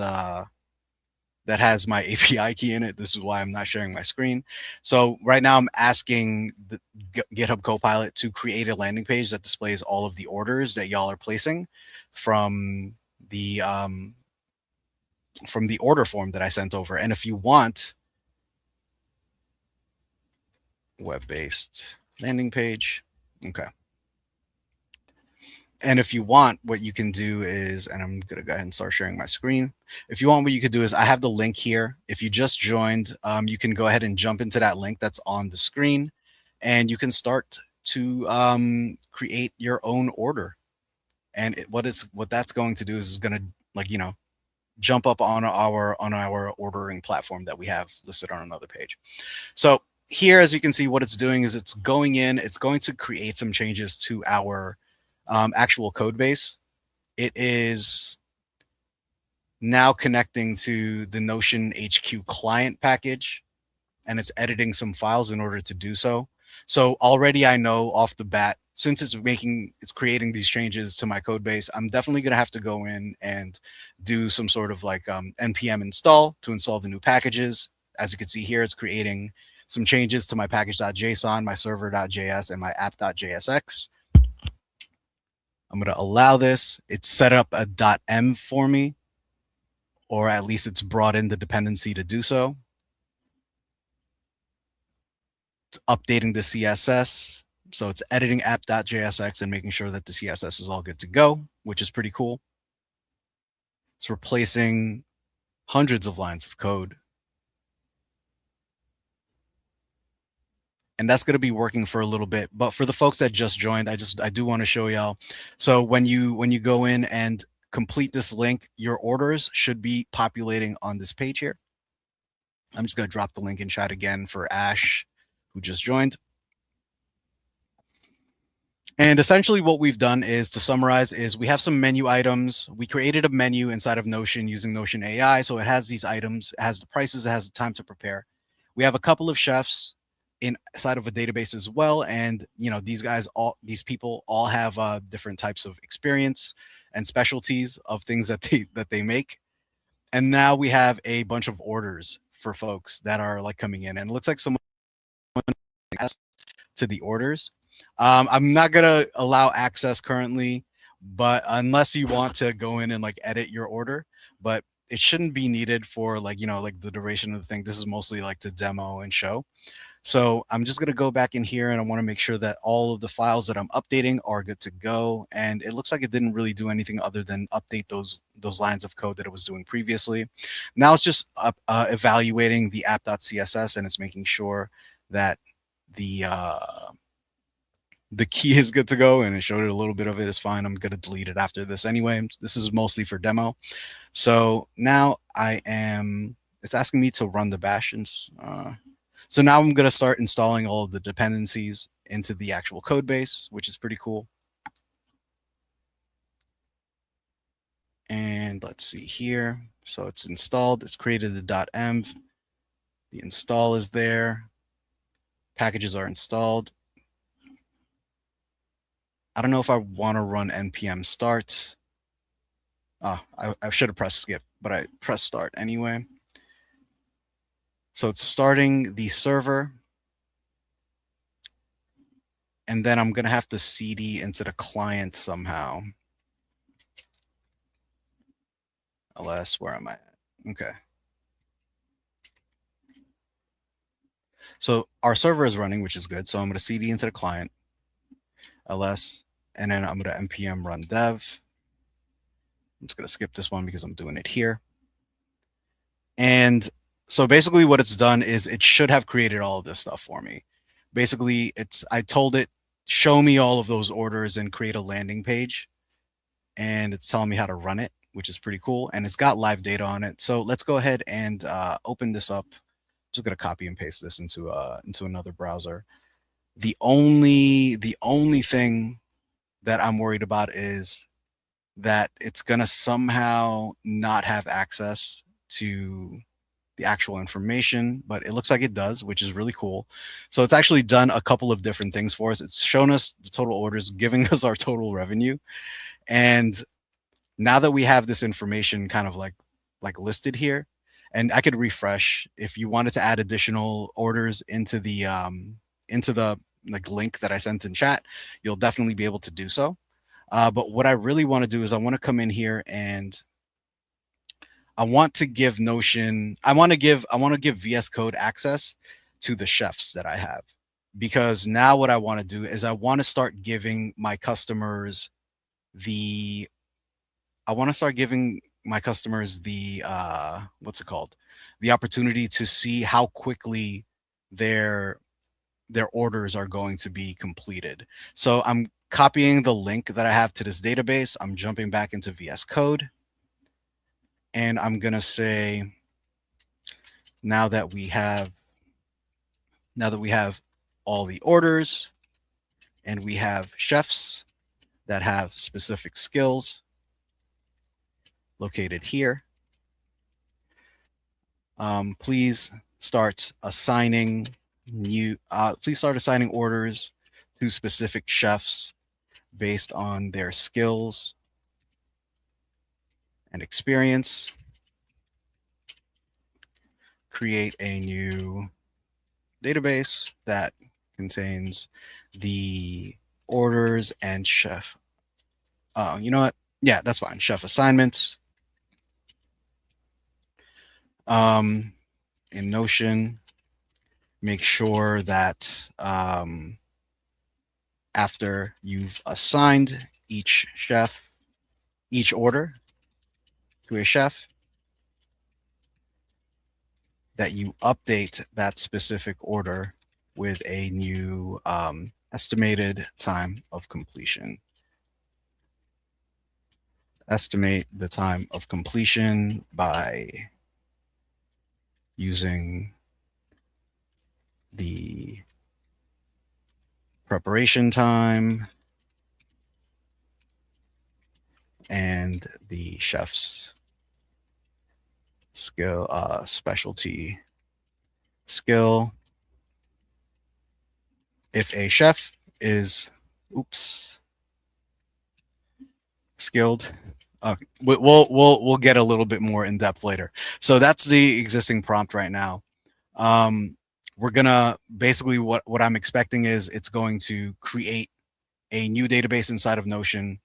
my API key in it. This is why I'm not sharing my screen. So right now I'm asking the GitHub Copilot to create a landing page that displays all of the orders that y'all are placing from the order form that I sent over. And if you want web-based landing page, okay. And if you want, what you can do is, and I'm going to go ahead and start sharing my screen. If you want, what you could do is I have the link here. If you just joined, you can go ahead and jump into that link that's on the screen, and you can start to create your own order. And what that's going to do is going to, like, jump up on our ordering platform that we have listed on another page. So here, as you can see, what it's doing is it's going to create some changes to our actual code base. It is now connecting to the Notion HQ client package, and it's editing some files in order to do so. So already I know off the bat, since it's creating these changes to my code base, I'm definitely going to have to go in and do some sort of like npm install to install the new packages. As you can see here, it's creating some changes to my package.json, my server.js, and my app.jsx. I'm going to allow this. It's set up a .m for me, or at least it's brought in the dependency to do so. It's updating the CSS. So it's editing app.jsx and making sure that the CSS is all good to go, which is pretty cool. It's replacing hundreds of lines of code. And that's going to be working for a little bit. But for the folks that just joined, I do want to show y'all. So when you go in and complete this link, your orders should be populating on this page here. I'm just going to drop the link in chat again for Ash, who just joined. And essentially what we've done is, to summarize, is we have some menu items. We created a menu inside of Notion using Notion AI. So it has these items, it has the prices, it has the time to prepare. We have a couple of chefs inside of a database as well. And, you know, these people all have different types of experience and specialties of things that they make. And now we have a bunch of orders for folks that are like coming in. And it looks like someone to the orders. I'm not gonna allow access currently, but unless you want to go in and like edit your order, but it shouldn't be needed for like, you know, like the duration of the thing. This is mostly like to demo and show. So I'm just gonna go back in here and I want to make sure that all of the files that I'm updating are good to go. And it looks like it didn't really do anything other than update those lines of code that it was doing previously. Now it's just evaluating the app.css, and it's making sure that the uh, the key is good to go, and it showed it a little bit of it is fine. I'm gonna delete it after this anyway. This is mostly for demo. So now it's asking me to run the bash. And so now I'm gonna start installing all of the dependencies into the actual code base, which is pretty cool. And let's see here. So it's installed, it's created the .env. The install is there. Packages are installed. I don't know if I want to run npm start. I should have pressed skip, but I pressed start anyway. So it's starting the server. And then I'm going to have to cd into the client somehow. ls, where am I at? Okay. So our server is running, which is good. So I'm going to cd into the client, ls, and then I'm going to npm run dev. I'm just going to skip this one because I'm doing it here. And so basically what it's done is it should have created all of this stuff for me. Basically, I told it, show me all of those orders and create a landing page. And it's telling me how to run it, which is pretty cool. And it's got live data on it. So let's go ahead and open this up. I'm just going to copy and paste this into another browser. The only thing that I'm worried about is that it's going to somehow not have access to the actual information, but it looks like it does, which is really cool. So it's actually done a couple of different things for us. It's shown us the total orders, giving us our total revenue. And now that we have this information kind of like listed here, and I could refresh if you wanted to add additional orders into the like link that I sent in chat, you'll definitely be able to do so. But what I really want to do is I want to come in here and I want to give Notion, I want to give VS Code access to the chefs that I have. Because now what I want to do is I want to start giving my customers the what's it called? The opportunity to see how quickly their orders are going to be completed. So I'm copying the link that I have to this database. I'm jumping back into VS Code. And I'm going to say, now that we have all the orders and we have chefs that have specific skills located here, please start assigning orders to specific chefs based on their skills and experience. Create a new database that contains the orders and chef. You know what? Yeah, that's fine. Chef assignments. In Notion, make sure that after you've assigned each order to a chef, that you update that specific order with a new estimated time of completion. Estimate the time of completion by using the preparation time and the chef's skill, specialty skill. If a chef is, oops, skilled. We'll get a little bit more in depth later. So that's the existing prompt right now. We're gonna basically what I'm expecting is it's going to create a new database inside of Notion,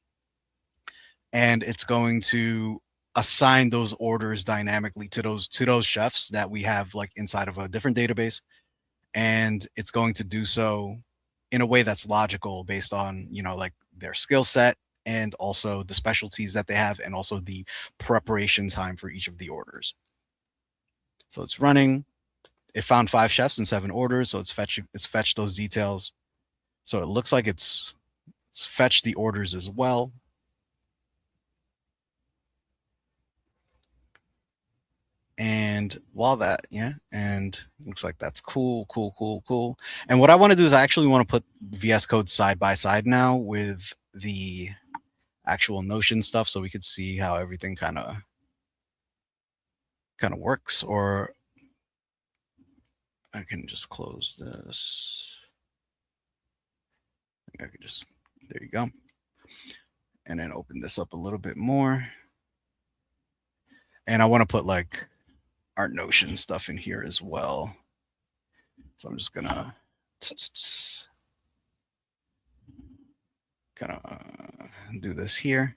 and it's going to assign those orders dynamically to those chefs that we have like inside of a different database, and it's going to do so in a way that's logical based on like their skill set and also the specialties that they have and also the preparation time for each of the orders. So it's running. It found 5 chefs and 7 orders, so it's fetched those details. So it looks like it's fetched the orders as well. And while that, yeah, and looks like that's cool. And what I want to do is I actually want to put VS Code side by side now with the actual Notion stuff so we could see how everything kind of works. Or I can just close this. I could just, there you go. And then open this up a little bit more. And I want to put like our Notion stuff in here as well. So I'm just gonna kind of do this here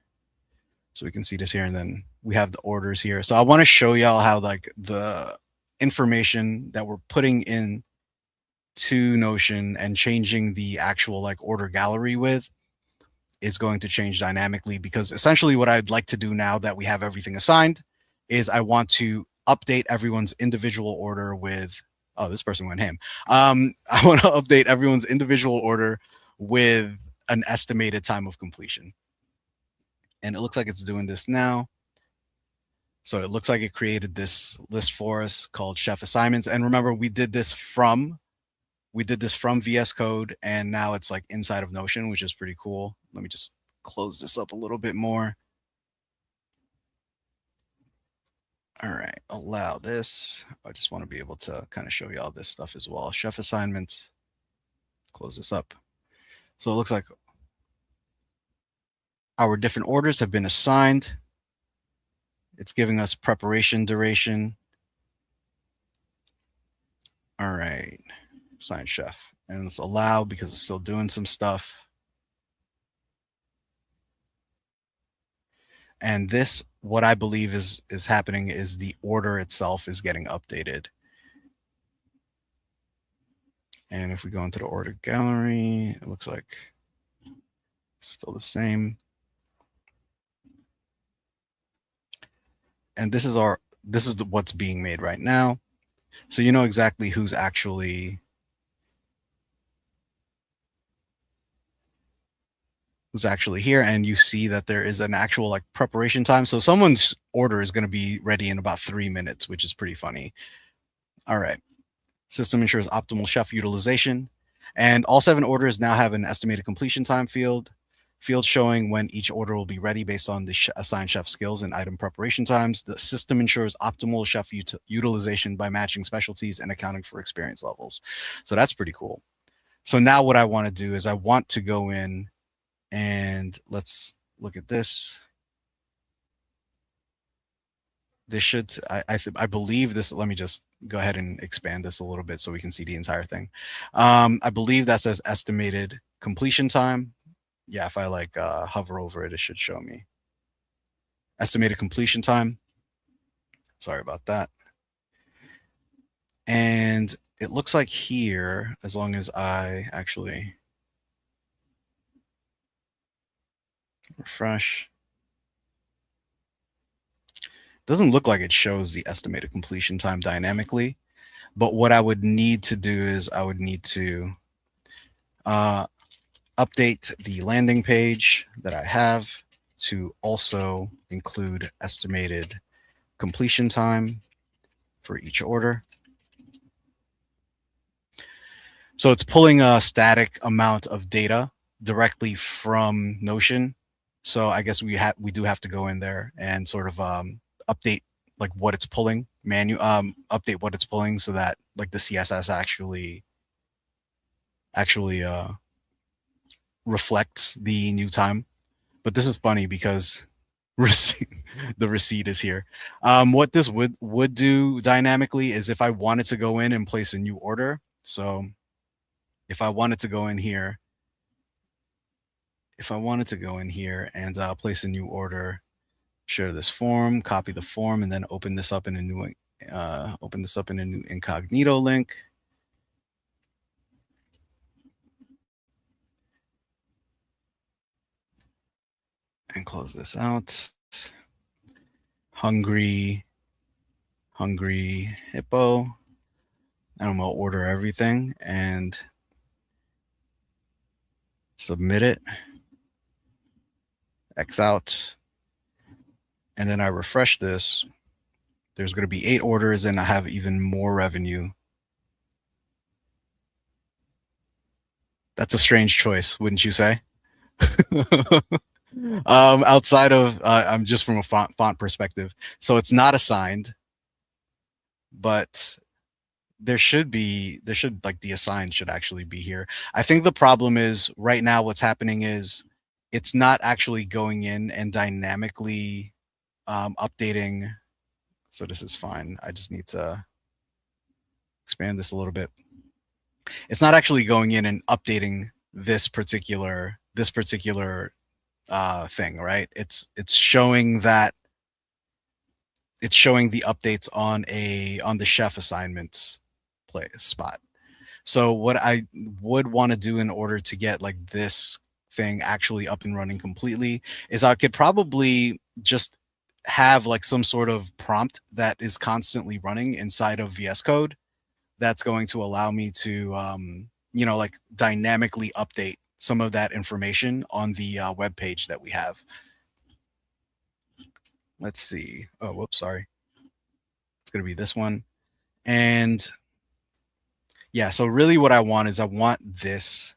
so we can see this here, and then we have the orders here. So I want to show y'all how like the information that we're putting in to Notion and changing the actual like order gallery with is going to change dynamically, because essentially what I'd like to do now that we have everything assigned is I want to update everyone's individual order with, oh, this person went ham. I want to update everyone's individual order with an estimated time of completion. And it looks like it's doing this now. So it looks like it created this list for us called chef assignments. And remember, we did this from VS Code, and now it's like inside of Notion, which is pretty cool. Let me just close this up a little bit more. All right, allow this. I just want to be able to kind of show you all this stuff as well. Chef assignments, close this up. So it looks like our different orders have been assigned. It's giving us preparation duration. All right, assign chef. And it's allow because it's still doing some stuff. And this, what I believe is happening is the order itself is getting updated. And if we go into the order gallery, it looks like it's still the same. And this is what's being made right now. So you know exactly who's actually here, and you see that there is an actual like preparation time. So someone's order is going to be ready in about 3 minutes, which is pretty funny. All right. System ensures optimal chef utilization, and all 7 orders now have an estimated completion time field showing when each order will be ready based on the assigned chef skills and item preparation times. The system ensures optimal chef utilization by matching specialties and accounting for experience levels. So that's pretty cool. So now what I want to do is I want to go in and let's look at this. This should, I believe this, let me just go ahead and expand this a little bit so we can see the entire thing. I believe that says estimated completion time. Yeah, if I like hover over it, it should show me estimated completion time. Sorry about that. And it looks like here, as long as I actually refresh, doesn't look like it shows the estimated completion time dynamically. But what I would need to do is I would need to update the landing page that I have to also include estimated completion time for each order. So it's pulling a static amount of data directly from Notion. So I guess we do have to go in there and sort of update like what it's pulling, update what it's pulling so that like the CSS actually reflects the new time. But this is funny because receipt, the receipt is here. What this would do dynamically is if I wanted to go in and place a new order. So if I wanted to go in here, and place a new order, share this form, copy the form, and then open this up in a new incognito link. And close this out. Hungry hippo. And I'm gonna order everything and submit it. X out. And then I refresh this. There's going to be 8 orders and I have even more revenue. That's a strange choice, wouldn't you say? Outside of, I'm just from a font perspective. So it's not assigned, but there should like the assigned should actually be here. I think the problem is right now what's happening is it's not actually going in and dynamically updating. So this is fine. I just need to expand this a little bit. It's not actually going in and updating this particular thing, right? It's showing that it's showing the updates on the chef assignments spot. So what I would want to do in order to get like this thing actually up and running completely is I could probably just have like some sort of prompt that is constantly running inside of VS Code that's going to allow me to like dynamically update some of that information on the web page that we have. Let's see. Oh, whoops, sorry. It's going to be this one. And yeah, so really what I want is I want this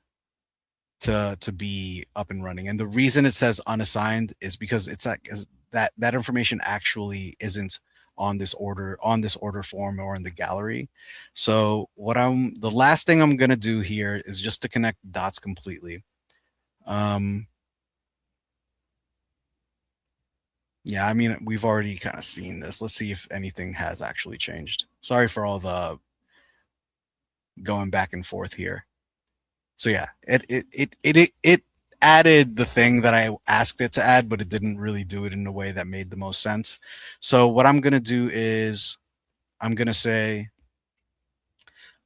to be up and running. And the reason it says unassigned is because it's like that information actually isn't on this order form or in the gallery. So the last thing I'm going to do here is just to connect dots completely. Yeah, I mean, we've already kind of seen this. Let's see if anything has actually changed. Sorry for all the going back and forth here. So yeah, it added the thing that I asked it to add, but it didn't really do it in a way that made the most sense. So what I'm going to do is I'm going to say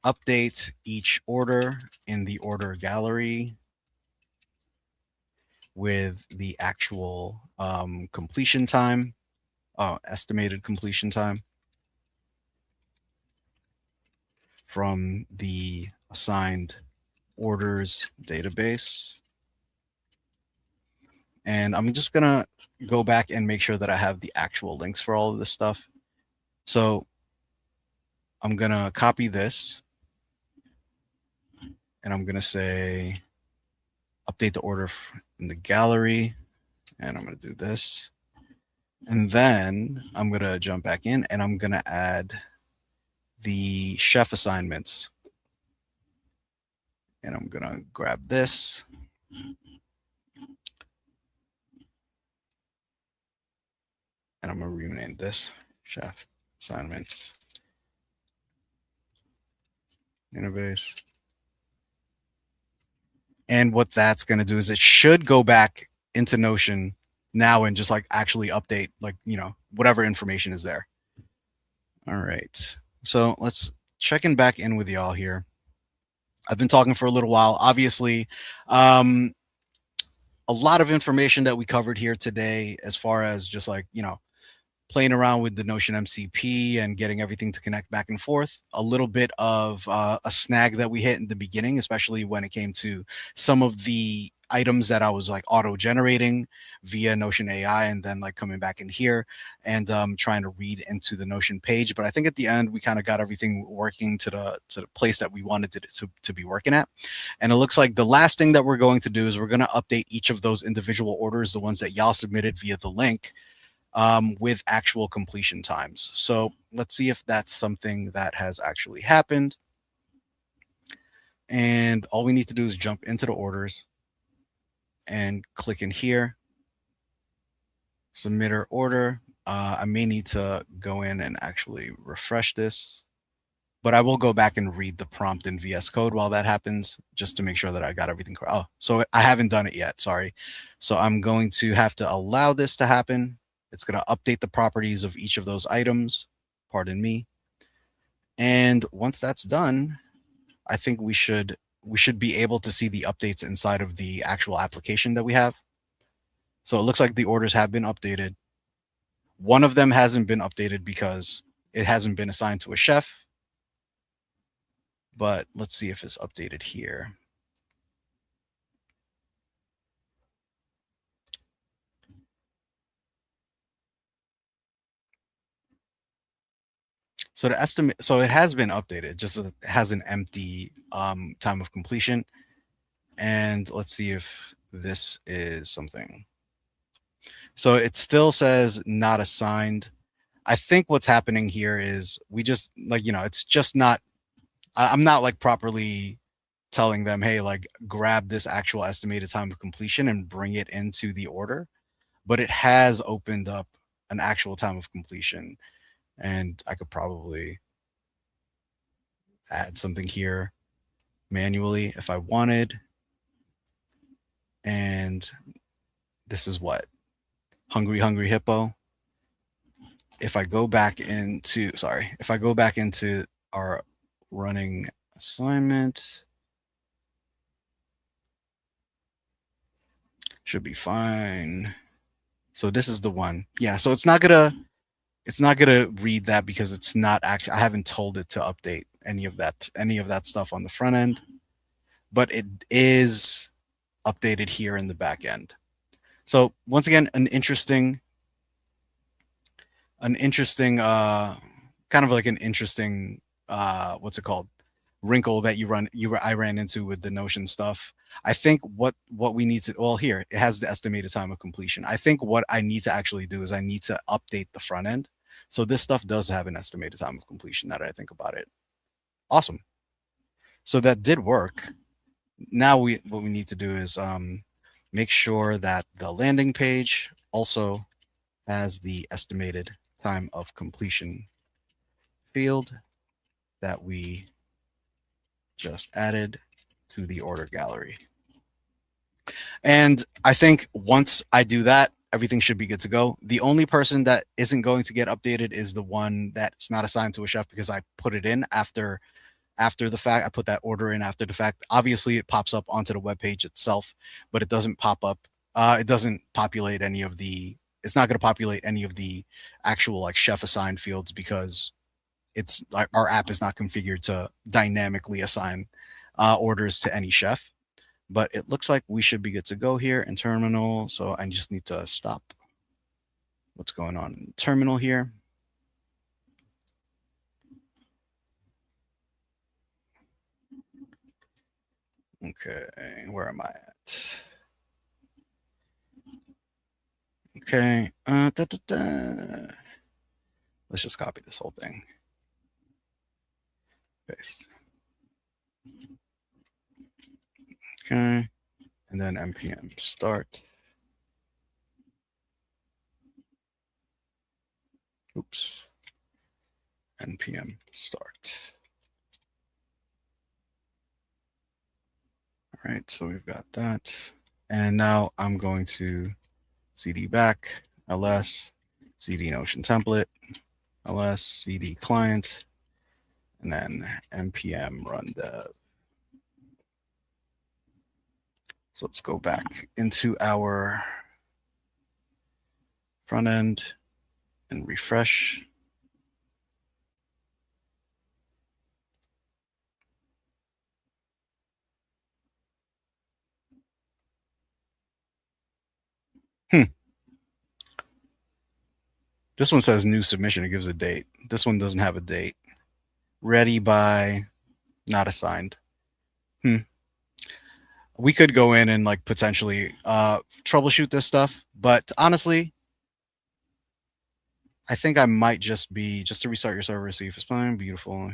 update each order in the order gallery with the actual completion time, estimated completion time from the assigned orders database. And I'm just going to go back and make sure that I have the actual links for all of this stuff. So I'm going to copy this and I'm going to say update the order in the gallery. And I'm going to do this. And then I'm going to jump back in and I'm going to add the chef assignments. And I'm going to grab this. And I'm going to rename this chef assignments interface. And what that's going to do is it should go back into Notion now and just like actually update like, whatever information is there. All right. So let's check in back in with y'all here. I've been talking for a little while. Obviously, a lot of information that we covered here today as far as just like, playing around with the Notion MCP and getting everything to connect back and forth. A little bit of a snag that we hit in the beginning, especially when it came to some of the items that I was like auto generating via Notion AI, and then like coming back in here and trying to read into the Notion page. But I think at the end we kind of got everything working to the place that we wanted it to be working at. And it looks like the last thing that we're going to do is we're going to update each of those individual orders, the ones that y'all submitted via the link, with actual completion times. So let's see if that's something that has actually happened. And all we need to do is jump into the orders and click in here, submit our order. I may need to go in and actually refresh this, but I will go back and read the prompt in VS Code while that happens, just to make sure that I got everything correct. Oh, so I haven't done it yet. Sorry. So I'm going to have to allow this to happen. It's going to update the properties of each of those items. Pardon me. And once that's done, I think we should be able to see the updates inside of the actual application that we have. So it looks like the orders have been updated. One of them hasn't been updated because it hasn't been assigned to a chef. But let's see if it's updated here. So the estimate, so it has been updated, just it has an empty time of completion. And let's see if this is something. So it still says not assigned. I think what's happening here is we just like, it's just not, I'm not like properly telling them, hey, like grab this actual estimated time of completion and bring it into the order. But it has opened up an actual time of completion. And I could probably add something here manually if I wanted. And this is what? Hungry, Hungry Hippo. If I go back into, sorry, if I go back into our running assignment, should be fine. So this is the one. Yeah, so it's not gonna read that because it's not actually, I haven't told it to update any of that stuff on the front end, but it is updated here in the back end. So once again, an interesting kind of like an interesting what's it called, wrinkle that I ran into with the Notion stuff. I think what we need to, well, here it has the estimated time of completion. I think what I need to actually do is I need to update the front end. So this stuff does have an estimated time of completion, now that I think about it. Awesome. So that did work. Now what we need to do is make sure that the landing page also has the estimated time of completion field that we just added to the order gallery. And I think once I do that, everything should be good to go. The only person that isn't going to get updated is the one that's not assigned to a chef, because I put it in after the fact. I put that order in after the fact. Obviously, it pops up onto the web page itself, but it doesn't pop up. It doesn't populate any of the. It's not going to populate any of the actual like chef assigned fields, because it's like our app is not configured to dynamically assign orders to any chef. But it looks like we should be good to go here in terminal. So I just need to stop what's going on in terminal here. Okay, where am I at? Okay, let's just copy this whole thing. Paste. Okay, and then npm start. Oops. npm start. All right, so we've got that. And now I'm going to cd back, ls, cd notion template, ls, cd client, and then npm run dev. So let's go back into our front end and refresh. This one says new submission. It gives a date. This one doesn't have a date. Ready by not assigned. Hmm. We could go in and like potentially troubleshoot this stuff, but honestly, I think I might just be just to restart your server, see if it's fine. Beautiful.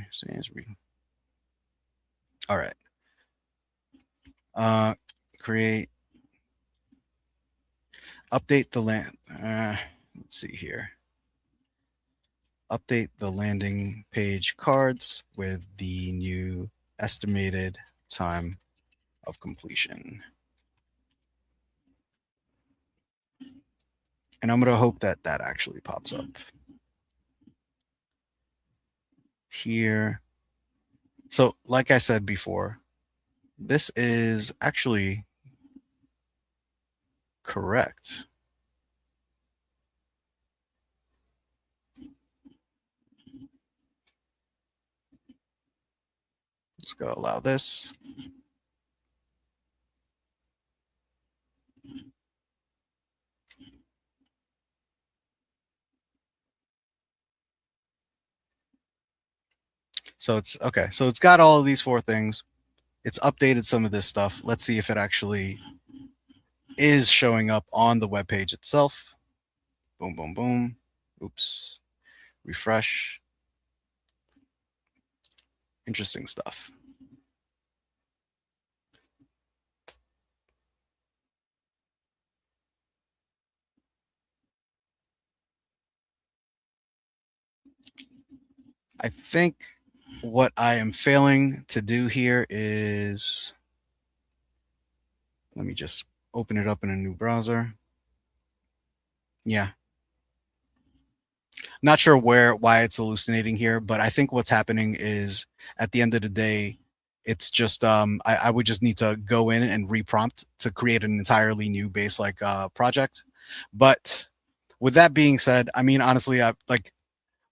All right. Uh, create, update the land. Let's see here. Update the landing page cards with the new estimated time of completion. And I'm going to hope that that actually pops up here. So, like I said before, this is actually correct. Just got to allow this. So it's okay. So it's got all of these four things. It's updated some of this stuff. Let's see if it actually is showing up on the web page itself. Boom, boom, boom. Oops. Refresh. Interesting stuff. I think what I am failing to do here is, let me just open it up in a new browser. Yeah. Not sure why it's hallucinating here, but I think what's happening is at the end of the day, it's just I would just need to go in and reprompt to create an entirely new base like project. But with that being said, I mean honestly, I like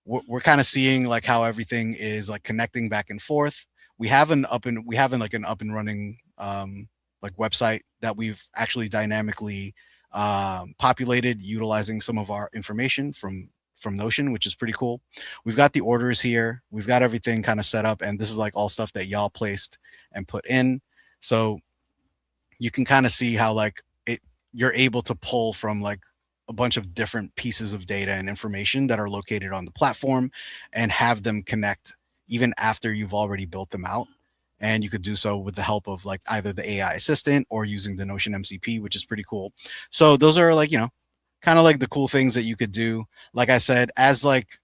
we're kind of seeing like how everything is like connecting back and forth. We have an like an up and running like website that we've actually dynamically populated utilizing some of our information from Notion, which is pretty cool. We've got the orders here. We've got everything kind of set up, and this is like all stuff that y'all placed and put in. So you can kind of see how like it you're able to pull from like a bunch of different pieces of data and information that are located on the platform and have them connect even after you've already built them out. And you could do so with the help of like either the AI assistant or using the Notion MCP, which is pretty cool. So those are like, kind of like the cool things that you could do. Like I said, as like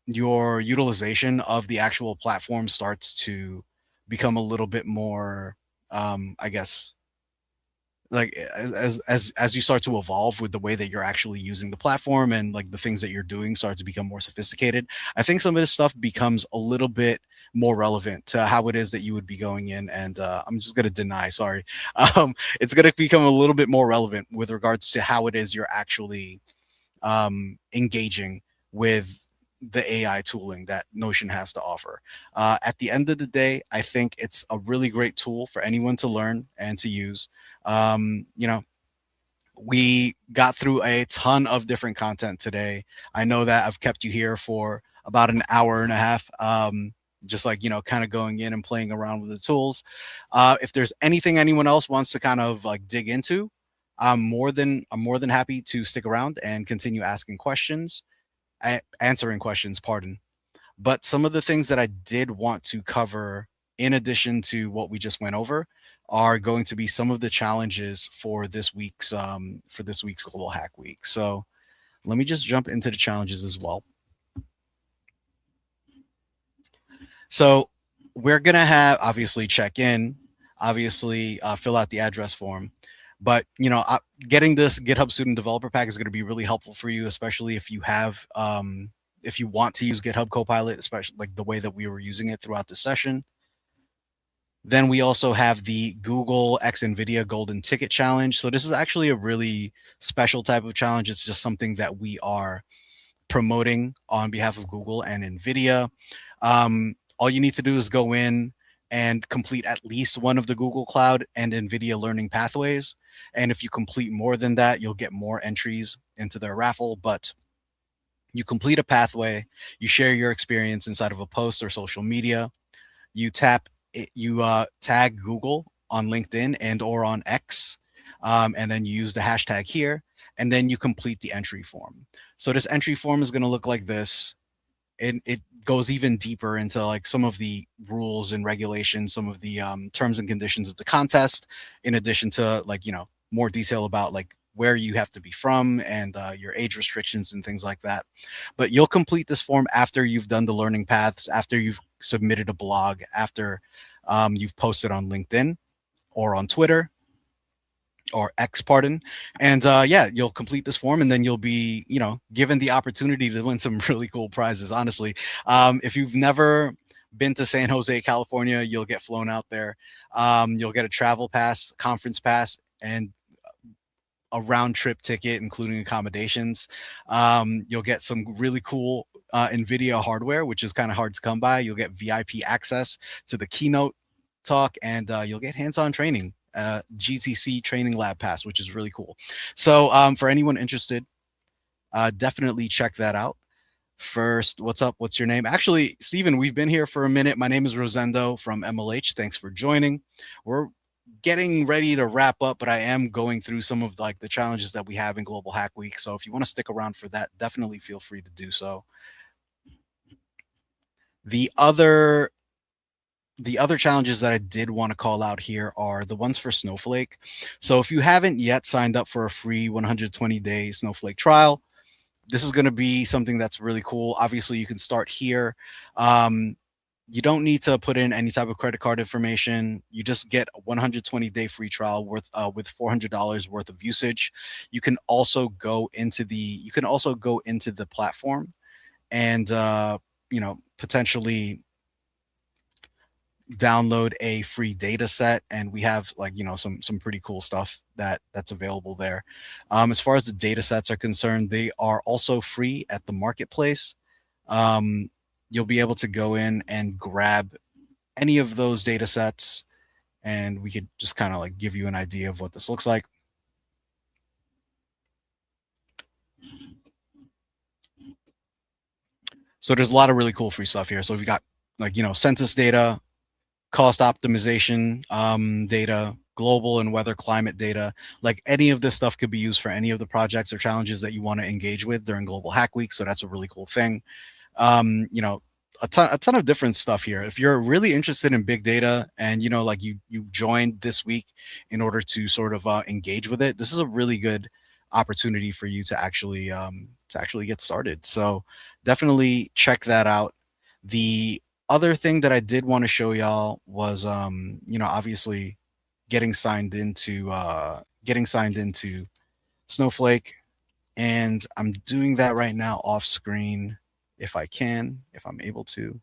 your utilization of the actual platform starts to become a little bit more, I guess, like as you start to evolve with the way that you're actually using the platform and like the things that you're doing start to become more sophisticated, I think some of this stuff becomes a little bit more relevant to how it is that you would be going in. And I'm just going to deny, sorry. It's going to become a little bit more relevant with regards to how it is you're actually engaging with the AI tooling that Notion has to offer. At the end of the day, I think it's a really great tool for anyone to learn and to use. You know, we got through a ton of different content today. I know that I've kept you here for about an hour and a half. Just like, kind of going in and playing around with the tools. If there's anything anyone else wants to kind of like dig into, I'm more than happy to stick around and continue asking questions, answering questions, pardon. But some of the things that I did want to cover, in addition to what we just went over, are going to be some of the challenges for this week's Global Hack Week. So let me just jump into the challenges as well. So we're gonna have obviously check in, obviously fill out the address form, but getting this GitHub Student Developer Pack is going to be really helpful for you, especially if you want to use GitHub Copilot, especially like the way that we were using it throughout the session. Then we also have the Google X NVIDIA Golden Ticket Challenge. So this is actually a really special type of challenge. It's just something that we are promoting on behalf of Google and NVIDIA. All you need to do is go in and complete at least one of the Google Cloud and NVIDIA learning pathways. And if you complete more than that, you'll get more entries into their raffle. But You complete a pathway, you share your experience inside of a post or social media, you tap it, you tag Google on LinkedIn and or on X, and then you use the hashtag here, and then you complete the entry form. So this entry form is going to look like this. It goes even deeper into like some of the rules and regulations, some of the terms and conditions of the contest, in addition to like more detail about like where you have to be from and your age restrictions and things like that. But you'll complete this form after you've done the learning paths, after you've submitted a blog, after you've posted on LinkedIn or on Twitter or X, pardon. And yeah, you'll complete this form, and then you'll be, given the opportunity to win some really cool prizes. Honestly, if you've never been to San Jose, California, you'll get flown out there. You'll get a travel pass, conference pass, and a round trip ticket, including accommodations. You'll get some really cool NVIDIA hardware, which is kind of hard to come by. You'll get VIP access to the keynote talk, and you'll get hands-on training, GTC training lab pass, which is really cool. So for anyone interested, definitely check that out. First, what's up? What's your name? Actually, Stephen, we've been here for a minute. My name is Rosendo from MLH. Thanks for joining. We're getting ready to wrap up, but I am going through some of like the challenges that we have in Global Hack Week. So if you want to stick around for that, definitely feel free to do so. The other the other challenges that I did want to call out here are the ones for Snowflake. So if you haven't yet signed up for a free 120-day Snowflake trial, this is going to be something that's really cool. Obviously, you can start here. You don't need to put in any type of credit card information. You just get a 120-day free trial worth with $400 worth of usage. You can also go into the platform and potentially download a free data set, and we have like some pretty cool stuff that's available there. As far as the data sets are concerned, they are also free at the marketplace. um, you'll be able to go in and grab any of those data sets, and we could just kind of like give you an idea of what this looks like. So there's a lot of really cool free stuff here. So we've got like census data, cost optimization data, global and weather climate data. Like any of this stuff could be used for any of the projects or challenges that you want to engage with during Global Hack Week. So that's a really cool thing. um, you know, a ton of different stuff here. If you're really interested in big data and like you joined this week in order to sort of engage with it, this is a really good opportunity for you to actually get started. So definitely check that out. The other thing that I did want to show y'all was obviously getting signed into Snowflake, and I'm doing that right now off screen if I can, if I'm able to.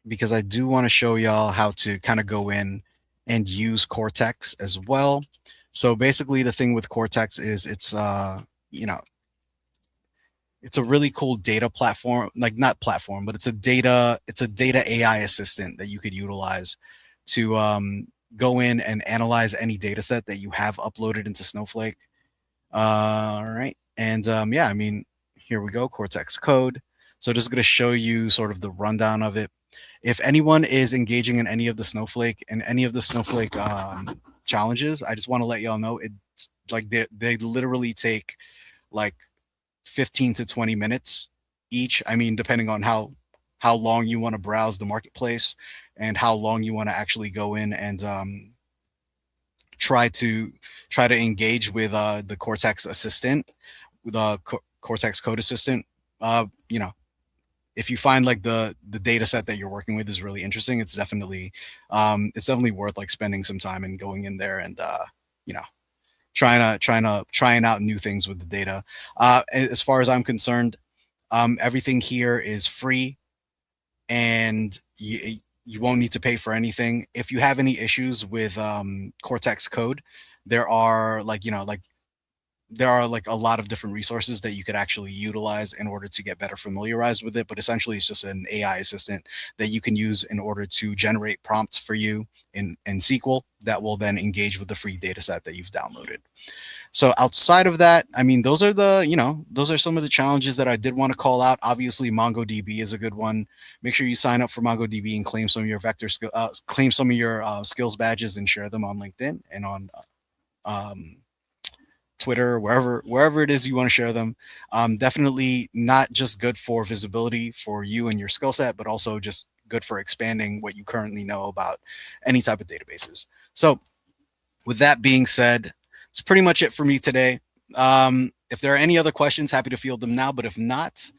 Because I do want to show y'all how to kind of go in and use Cortex as well. So basically the thing with Cortex is you know, it's a really cool data platform, like not platform, but it's a data AI assistant that you could utilize to go in and analyze any data set that you have uploaded into Snowflake. All right. And yeah, I mean, here we go, Cortex code. So just going to show you sort of the rundown of it. If anyone is engaging in any of the Snowflake challenges, I just want to let y'all know it's like they literally take like 15 to 20 minutes each. I mean, depending on how long you want to browse the marketplace and how long you want to actually go in and try to engage with the Cortex assistant, the Cortex code assistant. You know, if you find like the data set that you're working with is really interesting, it's definitely worth like spending some time and going in there and you know trying out new things with the data. As far as I'm concerned, everything here is free, and you won't need to pay for anything. If you have any issues with Cortex code, there are like there are like a lot of different resources that you could actually utilize in order to get better familiarized with it. But essentially, it's just an AI assistant that you can use in order to generate prompts for you in SQL that will then engage with the free data set that you've downloaded. So outside of that, I mean, those are those are some of the challenges that I did want to call out. Obviously, MongoDB is a good one. Make sure you sign up for MongoDB and claim some of your claim some of your skills badges and share them on LinkedIn and on um, Twitter, wherever it is you want to share them. Definitely not just good for visibility for you and your skill set, but also just good for expanding what you currently know about any type of databases. So with that being said, it's pretty much it for me today. If there are any other questions, happy to field them now. But if not,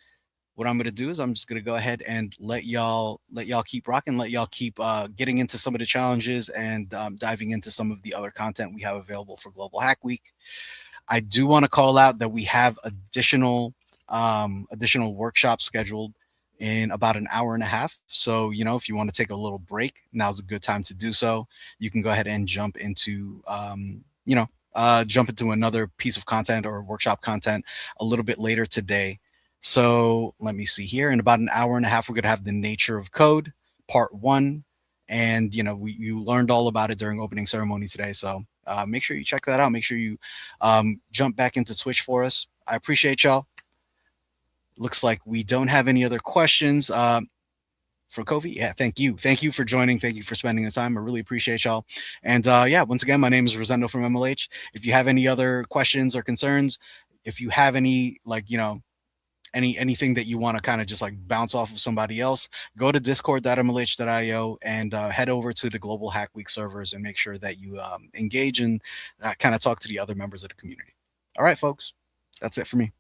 what I'm going to do is I'm just going to go ahead and let y'all keep rocking, let y'all keep getting into some of the challenges and diving into some of the other content we have available for Global Hack Week. I do want to call out that we have additional workshops scheduled in about an hour and a half. So, if you want to take a little break, now's a good time to do so. You can go ahead and jump into another piece of content or workshop content a little bit later today. So let me see here. In about an hour and a half, we're going to have the nature of code, part one. And, you learned all about it during opening ceremony today. So make sure you check that out. Make sure you jump back into Twitch for us. I appreciate y'all. Looks like we don't have any other questions. For Kofi, yeah, thank you. Thank you for joining. Thank you for spending the time. I really appreciate y'all. And yeah, once again, my name is Rosendo from MLH. If you have any other questions or concerns, if you have any, anything that you want to kind of just like bounce off of somebody else, go to discord.mlh.io and head over to the Global Hack Week servers and make sure that you engage and kind of talk to the other members of the community. All right, folks, that's it for me.